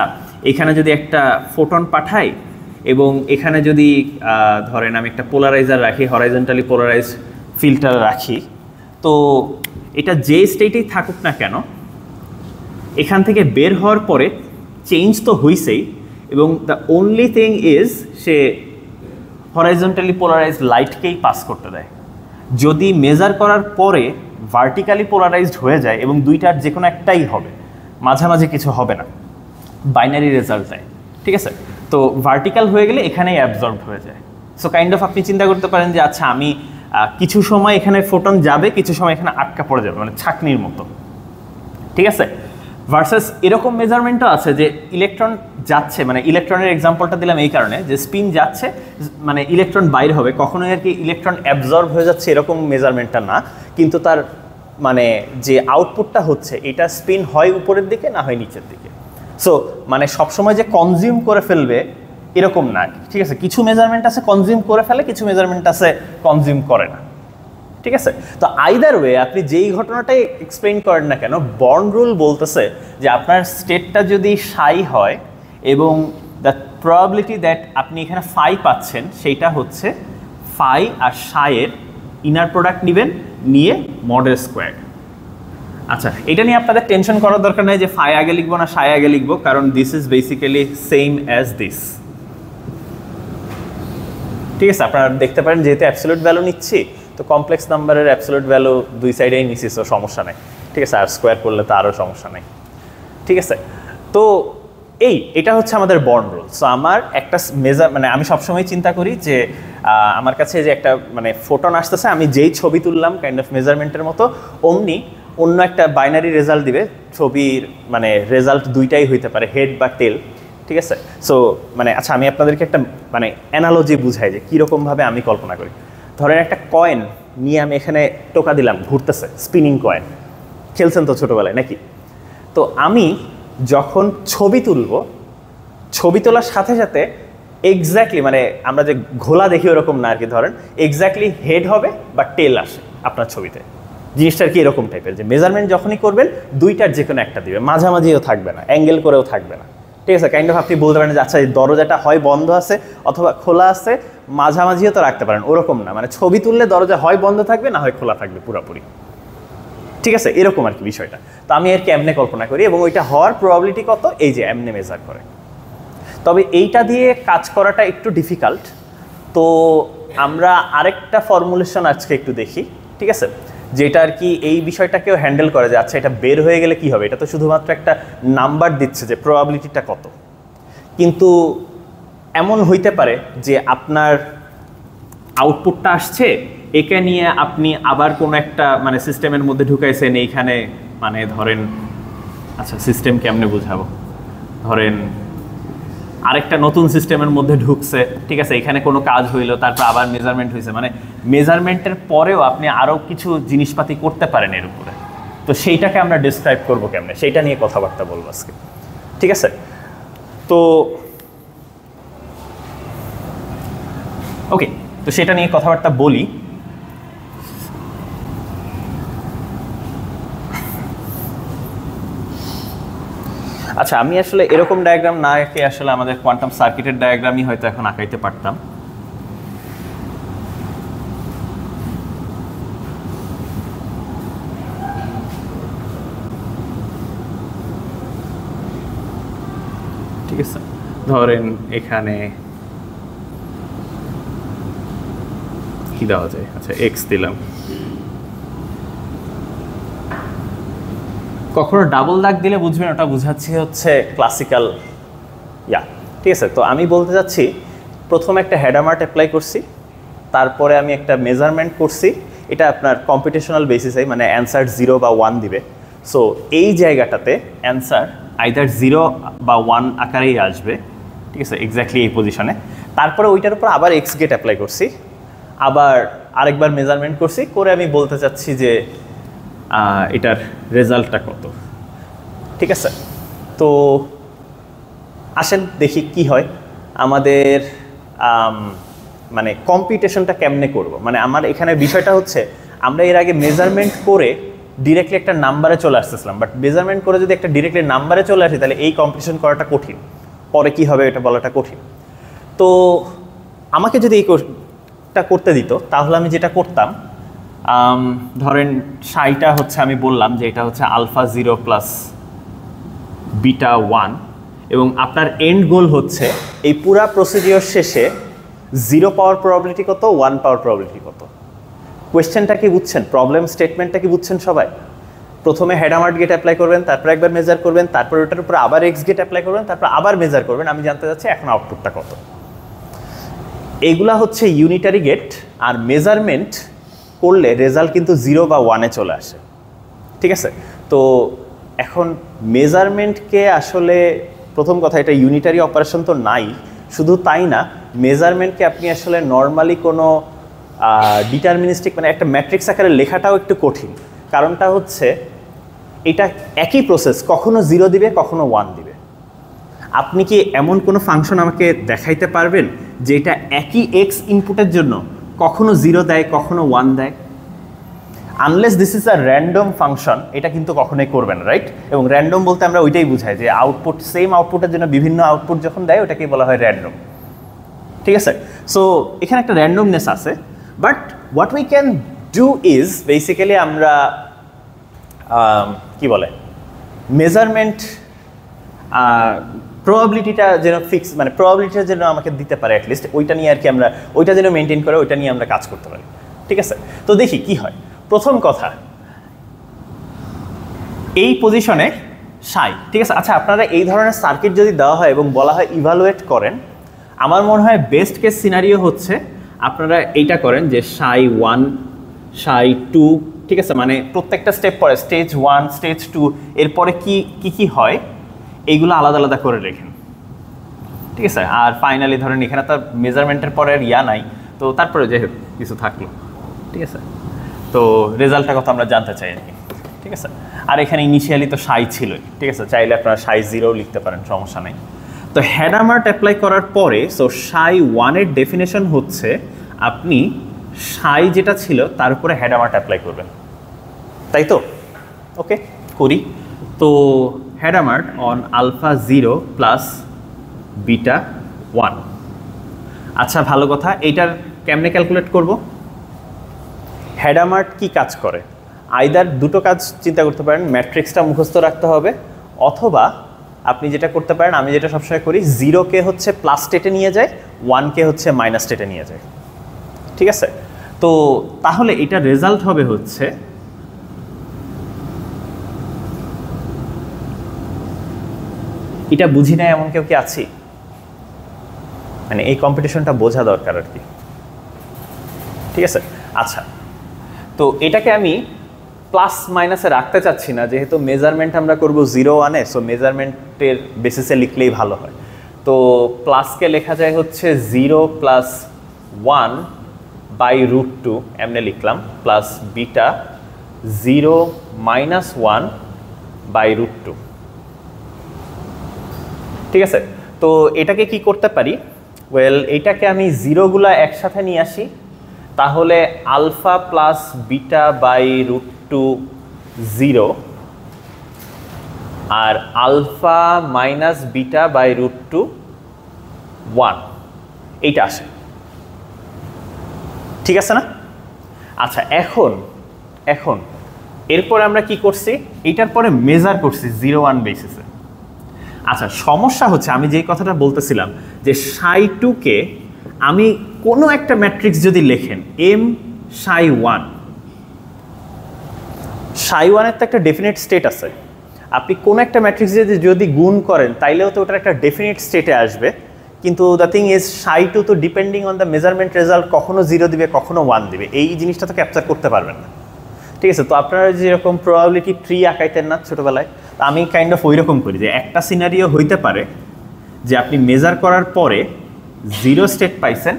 এখানে যদি একটা ফোটন পাঠাই এবং এখানে যদি ধরেন আমি একটা পোলারাইজার রাখি, হরাইজন্টালি পোলারাইজ ফিল্টার রাখি, তো এটা যে স্টেটেই থাকুক না কেন এখান থেকে বের হওয়ার পরে চেঞ্জ তো হইছেই, এবং দ্য অনলি থিং ইজ সে হরাইজন্টালি পোলারাইজড লাইটকেই পাস করতে দেয়। যদি মেজার করার পরে ভার্টিক্যালি পোলারাইজড হয়ে যায় এবং দুইটার যে কোনো একটাই হবে, মাঝামাঝি কিছু হবে না, বাইনারি রেজাল্ট দেয়। ঠিক আছে, তো ভার্টিক্যাল হয়ে গেলে এখানেই অ্যাবজর্ব হয়ে যায়। সো কাইন্ড অফ আপনি চিন্তা করতে পারেন যে আচ্ছা আমি কিছু সময় এখানে ফোটন যাবে, কিছু সময় এখানে আটকা পড়ে যাবে, মানে ছাঁকনির মতো। ঠিক আছে, ভার্সাস এরকম মেজারমেন্টও আছে যে ইলেকট্রন যাচ্ছে, মানে ইলেকট্রনের এক্সাম্পলটা দিলাম এই কারণে যে স্পিন যাচ্ছে মানে ইলেকট্রন বাইরে হবে, কখনোই আর কি ইলেকট্রন অ্যাবজর্ব হয়ে যাচ্ছে এরকম মেজারমেন্টটা না, কিন্তু তার মানে যে আউটপুটটা হচ্ছে এটা স্পিন হয় উপরের দিকে না হয় নিচের দিকে। সো মানে সবসময় যে কনজিউম করে ফেলবে এরকম না। ঠিক আছে, কিছু মেজারমেন্ট আছে কনজিউম করে ফেলে, কিছু মেজারমেন্ট আছে কনজিউম করে না। ঠিক আছে, তো আইদার ওয়ে আপনি যেই ঘটনাটাই এক্সপ্লেইন করেন না কেন, বর্ন রুল বলতেছে যে আপনার স্টেটটা যদি সাই হয় এবং দ্য প্রবাবিলিটি দ্যাট আপনি এখানে ফাই পাচ্ছেন সেইটা হচ্ছে ফাই আর সাইয়ের ইনার প্রোডাক্ট নেবেন, নিয়ে মডেল স্কোয়ার। আচ্ছা, এটা নিয়ে আপনাদের টেনশন করার দরকার নেই যে ফাই আগে লিখবো না সাই আগে লিখবো, কারণ this is basically same as this. ঠিক আছে, আপনারা দেখতে পারেন যেহেতু অ্যাবসলিউট ভ্যালু নিচ্ছি, তো কমপ্লেক্স নাম্বারের অ্যাবসলিউট ভ্যালু দুই সাইডেই নিচ্ছি, তো সমস্যা নেই। ঠিক আছে, আর স্কোয়ার করলে তো আরও সমস্যা নেই। ঠিক আছে, তো এটা হচ্ছে আমাদের বর্ন রুল। সো আমার একটা মেজার মানে আমি সবসময় চিন্তা করি যে আমার কাছে যে একটা মানে ফোটন আসতেছে, আমি যেই ছবি তুললাম কাইন্ড অফ মেজারমেন্টের মতো, অমনি অন্য একটা বাইনারি রেজাল্ট দিবে। ছবির মানে রেজাল্ট দুইটাই হইতে পারে, হেড বা টেল। ঠিক আছে, সো মানে আচ্ছা আমি আপনাদেরকে একটা মানে অ্যানালজি বুঝাই যে কীরকমভাবে আমি কল্পনা করি। ধরেন একটা কয়েন নিয়ে আমি এখানে টোকা দিলাম, ঘুরতেছে, স্পিনিং কয়েন। খেলছেন তো ছোটোবেলায় নাকি? তো আমি যখন ছবি তুলব, ছবি তোলার সাথে সাথে এক্স্যাক্টলি মানে আমরা যে ঘোলা দেখি ওরকম না আর কি, ধরেন এক্স্যাক্টলি হেড হবে বা টেল আসে আপনার ছবিতে। জিনিসটা আর কি এরকম টাইপের যে মেজারমেন্ট যখনই করবেন দুইটার যে কোনো একটা দিবে, মাঝামাঝিও থাকবে না, অ্যাঙ্গেল করেও থাকবে না। ঠিক আছে, কাইন্ড অফ আপনি বলতে পারেন যে আচ্ছা এই দরজাটা হয় বন্ধ আছে অথবা খোলা আছে, মাঝামাঝিও তো রাখতে পারেন, ওরকম না। মানে ছবি তুললে দরজা হয় বন্ধ থাকবে না হয় খোলা থাকবে পুরোপুরি। ঠিক আছে, এরকম আর কি বিষয়টা। তো আমি আর কি এমনি কল্পনা করি এবং ওইটা হওয়ার প্রবাবিলিটি কত, এই যে এমনি মেজার করে। তবে এইটা দিয়ে কাজ করাটা একটু ডিফিকাল্ট, তো আমরা আরেকটা ফর্মুলেশন আজকে একটু দেখি। ঠিক আছে, যেটা আর কি এই বিষয়টাকেও হ্যান্ডেল করে যে আচ্ছা এটা বের হয়ে গেলে কি হবে। এটা তো শুধুমাত্র একটা নাম্বার দিচ্ছে যে প্রবাবিলিটিটা কত, কিন্তু এমন হইতে পারে যে আপনার আউটপুটটা আসছে, একে নিয়ে আপনি আবার কোনো একটা মানে সিস্টেমের মধ্যে ঢুকাইছেন এইখানে, মানে ধরেন আচ্ছা সিস্টেম কেমনে বুঝাবো, ধরেন আরেকটা নতুন সিস্টেমের মধ্যে ঢুকছে। ঠিক আছে, এখানে কোনো কাজ হইলো, তারপর আবার মেজারমেন্ট হয়েছে, মানে মেজারমেন্টের পরেও আপনি আরও কিছু জিনিসপাতি করতে পারেন এর উপরে। তো সেইটাকে আমরা ডিসক্রাইব করবো কেমনে, সেইটা নিয়ে কথাবার্তা বলবো আজকে। ঠিক আছে, তো ওকে, তো সেটা নিয়ে কথাবার্তা বলি। আচ্ছা, আমি আসলে এরকম ডায়াগ্রাম না এঁকে আসলে আমাদের কোয়ান্টাম সার্কিটের ডায়াগ্রামই হয়তো এখন আঁকাইতে পারতাম। ঠিক আছে, ধরেন এখানে কি দেওয়া যায়, আচ্ছা এক্স দিলাম। কখনো ডাবল দাগ দিলে বুঝবেন ওটা বুঝাচ্ছি হচ্ছে ক্লাসিক্যাল ঠিক আছে, তো আমি বলতে চাচ্ছি প্রথমে একটা হেডামার্ট অ্যাপ্লাই করছি, তারপরে আমি একটা মেজারমেন্ট করছি। এটা আপনার কম্পিটিশনাল বেসিসে মানে অ্যান্সার 0 বা 1 দিবে। সো এই জায়গাটাতে অ্যান্সার আইদার 0 বা 1 আকারেই আসবে। ঠিক আছে, এক্স্যাক্টলি এই পজিশনে। তারপরে ওইটার উপর আবার এক্স গেট অ্যাপ্লাই করছি, আবার আরেকবার মেজারমেন্ট করছি, করে আমি বলতে চাচ্ছি যে এটার রেজাল্টটা কত। ঠিক আছে, তো আসেন দেখি কি হয় আমাদের মানে কম্পিটিশনটা কেমনে করব। মানে আমার এখানে বিষয়টা হচ্ছে আমরা এর আগে মেজারমেন্ট করে ডিরেক্টলি একটা নাম্বারে চলে আসতেছিলাম, বাট মেজারমেন্ট করে যদি একটা ডিরেক্টলি নাম্বারে চলে আসি তাহলে এই কম্পিটিশন করাটা কঠিন, পরে কি হবে এটা বলাটা কঠিন। তো আমাকে যদি এইটা করতে দিত তাহলে আমি যেটা করতাম, ধরেন সাইটা হচ্ছে আমি বললাম যে এটা হচ্ছে আলফা 0 প্লাস বিটা 1, এবং আপনার এন্ড গোল হচ্ছে এই পুরা প্রসিডিওর শেষে 0 পাওয়ার প্রবাবিলিটি কত, 1 পাওয়ার প্রবাবিলিটি কত। কোয়েশ্চেনটা কি বুঝছেন, প্রবলেম স্টেটমেন্টটা কি বুঝছেন সবাই? প্রথমে হেডামার্ট গেট অ্যাপ্লাই করবেন, তারপর একবার মেজার করবেন, তারপর ওটার উপর আবার এক্স গেট অ্যাপ্লাই করবেন, তারপর আবার মেজার করবেন। আমি জানতে চাচ্ছি এখন আউটপুটটা কত। এইগুলা হচ্ছে ইউনিটারি গেট, আর মেজারমেন্ট করলে রেজাল্ট কিন্তু 0 বা 1-এ চলে আসে। ঠিক আছে, তো এখন মেজারমেন্টকে আসলে প্রথম কথা এটা ইউনিটারি অপারেশন তো নাই, শুধু তাই না মেজারমেন্টকে আপনি আসলে নর্মালি কোনো ডিটারমিনিস্টিক মানে একটা ম্যাট্রিক্স আকারে লেখাটাও একটু কঠিন। কারণটা হচ্ছে এটা একই প্রসেস, কখনো 0 দিবে কখনো 1 দিবে। আপনি কি এমন কোনো ফাংশন আমাকে দেখাইতে পারবেন যে এটা একই এক্স ইনপুটের জন্য কখনো 0 দেয় কখনো 1 দেয়? Unless this is a random function, এটা কিন্তু কখনোই করবেন, রাইট? এবং র্যান্ডম বলতে আমরা ওইটাই বুঝাই যে আউটপুট সেম আউটপুটের জন্য বিভিন্ন আউটপুট যখন দেয় ওটাকেই বলা হয় র্যান্ডম। ঠিক আছে, সো এখানে একটা র্যান্ডমনেস আছে, but what we can do is basically আমরা কি বলে মেজারমেন্ট প্রবাবিলিটিটা যেন ফিক্স, মানে প্রবাবিলিটিটা যেন আমাকে দিতে পারে অ্যাটলিস্ট, ওইটা নিয়ে আর কি আমরা ওইটা যেন মেনটেন করে ওইটা নিয়ে আমরা কাজ করতে পারি। ঠিক আছে, তো দেখি কি হয়। প্রথম কথা, এই পজিশনে সাই। ঠিক আছে, আচ্ছা আপনারা এই ধরনের সার্কিট যদি দেওয়া হয় এবং বলা হয় ইভালুয়েট করেন, আমার মনে হয় বেস্ট কেস সিনারিও হচ্ছে আপনারা এইটা করেন যে সাই 1 সাই 2। ঠিক আছে, মানে প্রত্যেকটা স্টেপ পরে স্টেজ 1 স্টেজ 2 এরপরে কি হয় এইগুলো আলাদা আলাদা করে রেখেন। ঠিক আছে, আর ফাইনালি ধরেন এখানে তো মেজারমেন্টের পরে আর নাই, তো তারপরে যে কিছু থাকলো। ঠিক আছে, তো রেজাল্টটা কথা আমরা জানতে চাই আর কি। ঠিক আছে, আর এখানে ইনিশিয়ালি তো সাই ছিলই। ঠিক আছে, চাইলে আপনারা সাই 0 লিখতে পারেন, সমস্যা নেই। তো হেডামার্ট অ্যাপ্লাই করার পরে সো সাই 1-এর ডেফিনেশন হচ্ছে আপনি সাই যেটা ছিল তার উপরে হেডামার্ট অ্যাপ্লাই করবেন, তাই তো? ওকে, করি। তো হেডামার্ট অন আলফা 0 প্লাস বিটা 1। আচ্ছা ভালো কথা, এইটার কেমনে ক্যালকুলেট করব? হেডামার্ট কি কাজ করে? আইদার দুটো কাজ চিন্তা করতে পারেন, ম্যাট্রিক্সটা মুখস্থ রাখতে হবে, অথবা আপনি যেটা করতে পারেন, আমি যেটা সবসময় করি, 0-কে হচ্ছে প্লাস স্টেটে নিয়ে যায়, 1-কে হচ্ছে মাইনাস স্টেটে নিয়ে যায়। ঠিক আছে, তো তাহলে এটা রেজাল্ট হবে হচ্ছে এটা বুঝি না এমন কেউ কি আছি? মানে এই কম্পিটিশনটা বোঝা দরকার আর কি। ঠিক আছে, আচ্ছা তো এটাকে আমি প্লাস মাইনাসে রাখতে চাচ্ছি না, যেহেতু মেজারমেন্ট আমরা করব 0-1-এ, সো মেজারমেন্টের বেসিসে লিখলেই ভালো হয়। তো প্লাসকে লেখা যায় হচ্ছে 0 প্লাস 1 বাই √2, এমনি লিখলাম, প্লাস বিটা 0 মাইনাস 1 বাই √2। ঠিক আছে, তো এটাকে কি করতে পারি? ওয়েল, এইটাকে আমি 0গুলা একসাথে নিয়ে আসি, তাহলে আলফা প্লাস বিটা বাই √2 0, আর আলফা মাইনাস বিটা বাই √2 1, এইটা আসে। ঠিক আছে না? আচ্ছা এখন এরপরে আমরা কি করছি, এইটার পরে মেজার করছি 0-1 বেসিসে। আচ্ছা সমস্যা হচ্ছে আমি যেই কথাটা বলতেছিলাম যে সাই 2-কে আমি কোনো একটা ম্যাট্রিক্স যদি লেখেন এম সাই 1, সাই 1-এর তো একটা ডেফিনিট স্টেট আছে। আপনি কোনো একটা ম্যাট্রিক্স যদি গুণ করেন তাইলেও তো ওটার একটা ডেফিনিট স্টেটে আসবে, কিন্তু দ্য থিং ইজ সাই 2 তো depending on the measurement result কখনো 0 দিবে কখনো 1 দিবে, এই জিনিসটা তো ক্যাপচার করতে পারবেন না। ঠিক আছে, তো আপনারা যেরকম প্রবাবিলিটি ট্রি আঁকাইতেন না ছোটোবেলায়, আমি কাইন্ড অফ ওই রকম করি যে একটা সিনারিও হইতে পারে যে আপনি মেজার করার পরে 0 স্টেট পাইছেন,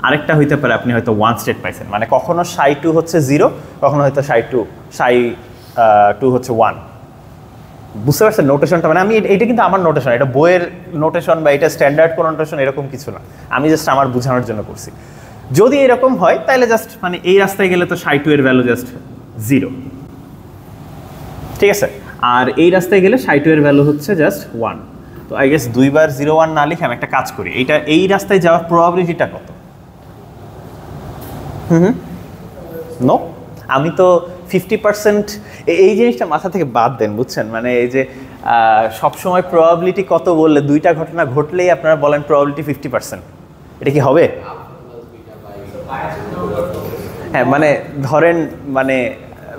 আরেকটা হইতে পারে আপনি হয়তো 1 স্টেট পাইছেন, মানে কখনো সাই 2 হচ্ছে 0, কখনো হয়তো সাই 2 হচ্ছে 1। বুঝতে পারছেন নোটেশনটা? মানে আমি এটা কিন্তু আমার নোটেশন, এটা বইয়ের নোটেশন বা এটা স্ট্যান্ডার্ড কোনো নোটেশন এরকম কিছু না, আমি জাস্ট আমার বোঝানোর জন্য করছি। যদি এরকম হয় তাহলে জাস্ট মানে এই রাস্তায় গেলে তো সাই 2 এর ভ্যালু জাস্ট 0, ঠিক আছে? আর এই রাস্তায় গেলে সাই 2 এর ভ্যালু হচ্ছে জাস্ট 1। তো আই গেস 2 বার 0 1 না লিখে আমি একটা কাজ করি, এই রাস্তায় যাওয়ার প্রবাবিলিটিটা কত? নো, আমি তো 50%, এই জিনিসটা মাথা থেকে বাদ দেন, বুঝছেন? মানে এই যে সবসময় প্রবাবিলিটি কত বললে দুইটা ঘটনা ঘটলেই আপনারা বলেন প্রবাবিলিটি 50%, এটা কি হবে? হ্যাঁ, মানে ধরেন মানে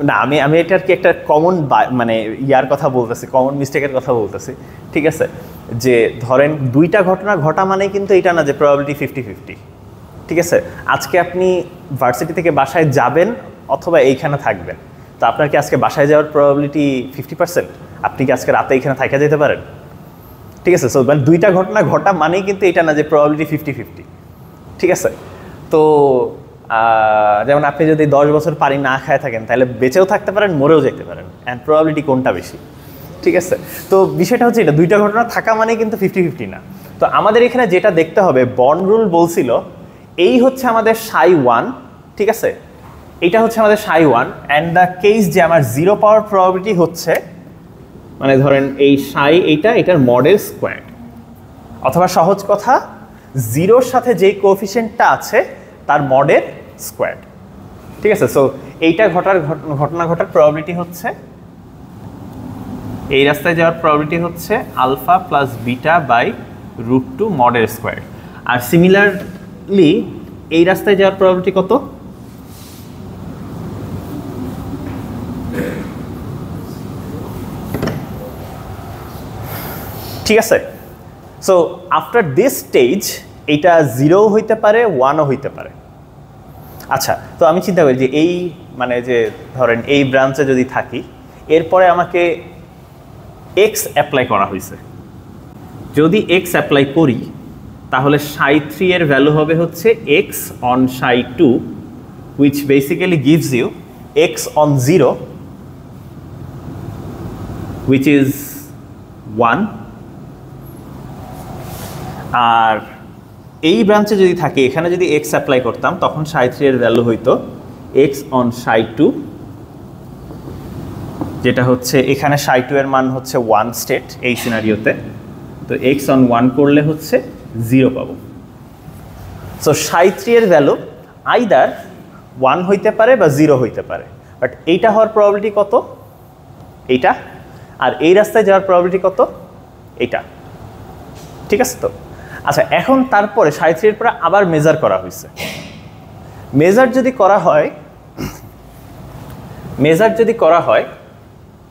না, আমি এটার কি একটা কমন মানে ইয়ার কথা বলতেছি, কমন মিস্টেকের কথা বলতেছি, ঠিক আছে? যে ধরেন দুইটা ঘটনা ঘটা মানে কিন্তু এটা না যে প্রবাবিলিটি 50-50, ঠিক আছে? আজকে আপনি ভার্সিটি থেকে বাসায় যাবেন অথবা এইখানে থাকবেন, তো আপনার কি আজকে বাসায় যাওয়ার প্রবাবিলিটি 50%? আপনি কি আজকে রাতে এইখানে থাকা যেতে পারেন? ঠিক আছে? সো মানে দুইটা ঘটনা ঘটা মানেই কিন্তু এটা না যে প্রবাবিলিটি 50-50, ঠিক আছে? তো যেমন আপনি যদি 10 বছর পানি না খায় থাকেন তাহলে বেঁচেও থাকতে পারেন, মরেও যেতে পারেন, অ্যান্ড প্রবাবিলিটি কোনটা বেশি? ঠিক আছে? তো বিষয়টা হচ্ছে এটা, দুইটা ঘটনা থাকা মানেই কিন্তু 50-50 না। তো আমাদের এখানে যেটা দেখতে হবে, বর্ন রুল বলছিল এই হচ্ছে আমাদের সাই 1, ঠিক আছে? এটা হচ্ছে আমাদের সাই 1, অ্যান্ড দ্য কেস যে আমার 0 পাওয়ার প্রবাবিলিটি হচ্ছে, মানে ধরেন এই সাই এটার মডেল স্কোয়ার, অথবা সহজ কথা 0-র সাথে যেই কোএফিসিয়েন্টটা আছে তার মডেল স্কোয়ার, ঠিক আছে? সো এইটা ঘটনা ঘটার প্রবাবিলিটি হচ্ছে, এই রাস্তায় যাওয়ার প্রবাবিলিটি হচ্ছে alpha plus beta by √2 mod square. আর সিমিলারলি এই রাস্তায় যাওয়ার প্রবাবিলিটি কত? ঠিক আছে? সো আফটার দিস স্টেজ এইটা 0ও হইতে পারে, 1ও হইতে পারে। আচ্ছা, তো আমি চিন্তা করি যে এই মানে যে ধরেন এই ব্রাঞ্চে যদি থাকি, এরপরে আমাকে x অ্যাপ্লাই করা হয়েছে, যদি x অ্যাপ্লাই করি তাহলে সাই 3 এর ভ্যালু হবে হচ্ছে x on Sai 2, which basically gives you x on 0, which is 1। আর এই ব্রাঞ্চে যদি থাকে, এখানে যদি x অ্যাপ্লাই করতাম তখন সাই 3 এর ভ্যালু হইতো x অন সাই 2, যেটা হচ্ছে এখানে সাই 2 এর মান হচ্ছে 1 স্টেট এই সিনারিওতে, তো x অন 1 করলে হচ্ছে 0 পাবো। সো সাই 3 এর ভ্যালু আইদার 1 হইতে পারে বা 0 হইতে পারে, বাট এইটা হওয়ার প্রবাবিলিটি কত? এইটা। আর এই রাস্তায় যাওয়ার প্রবাবিলিটি কত? এইটা, ঠিক আছে? তো আচ্ছা, এখন তারপরে সাই 3 এর পরে আবার মেজার করা হয়েছে। মেজার যদি করা হয়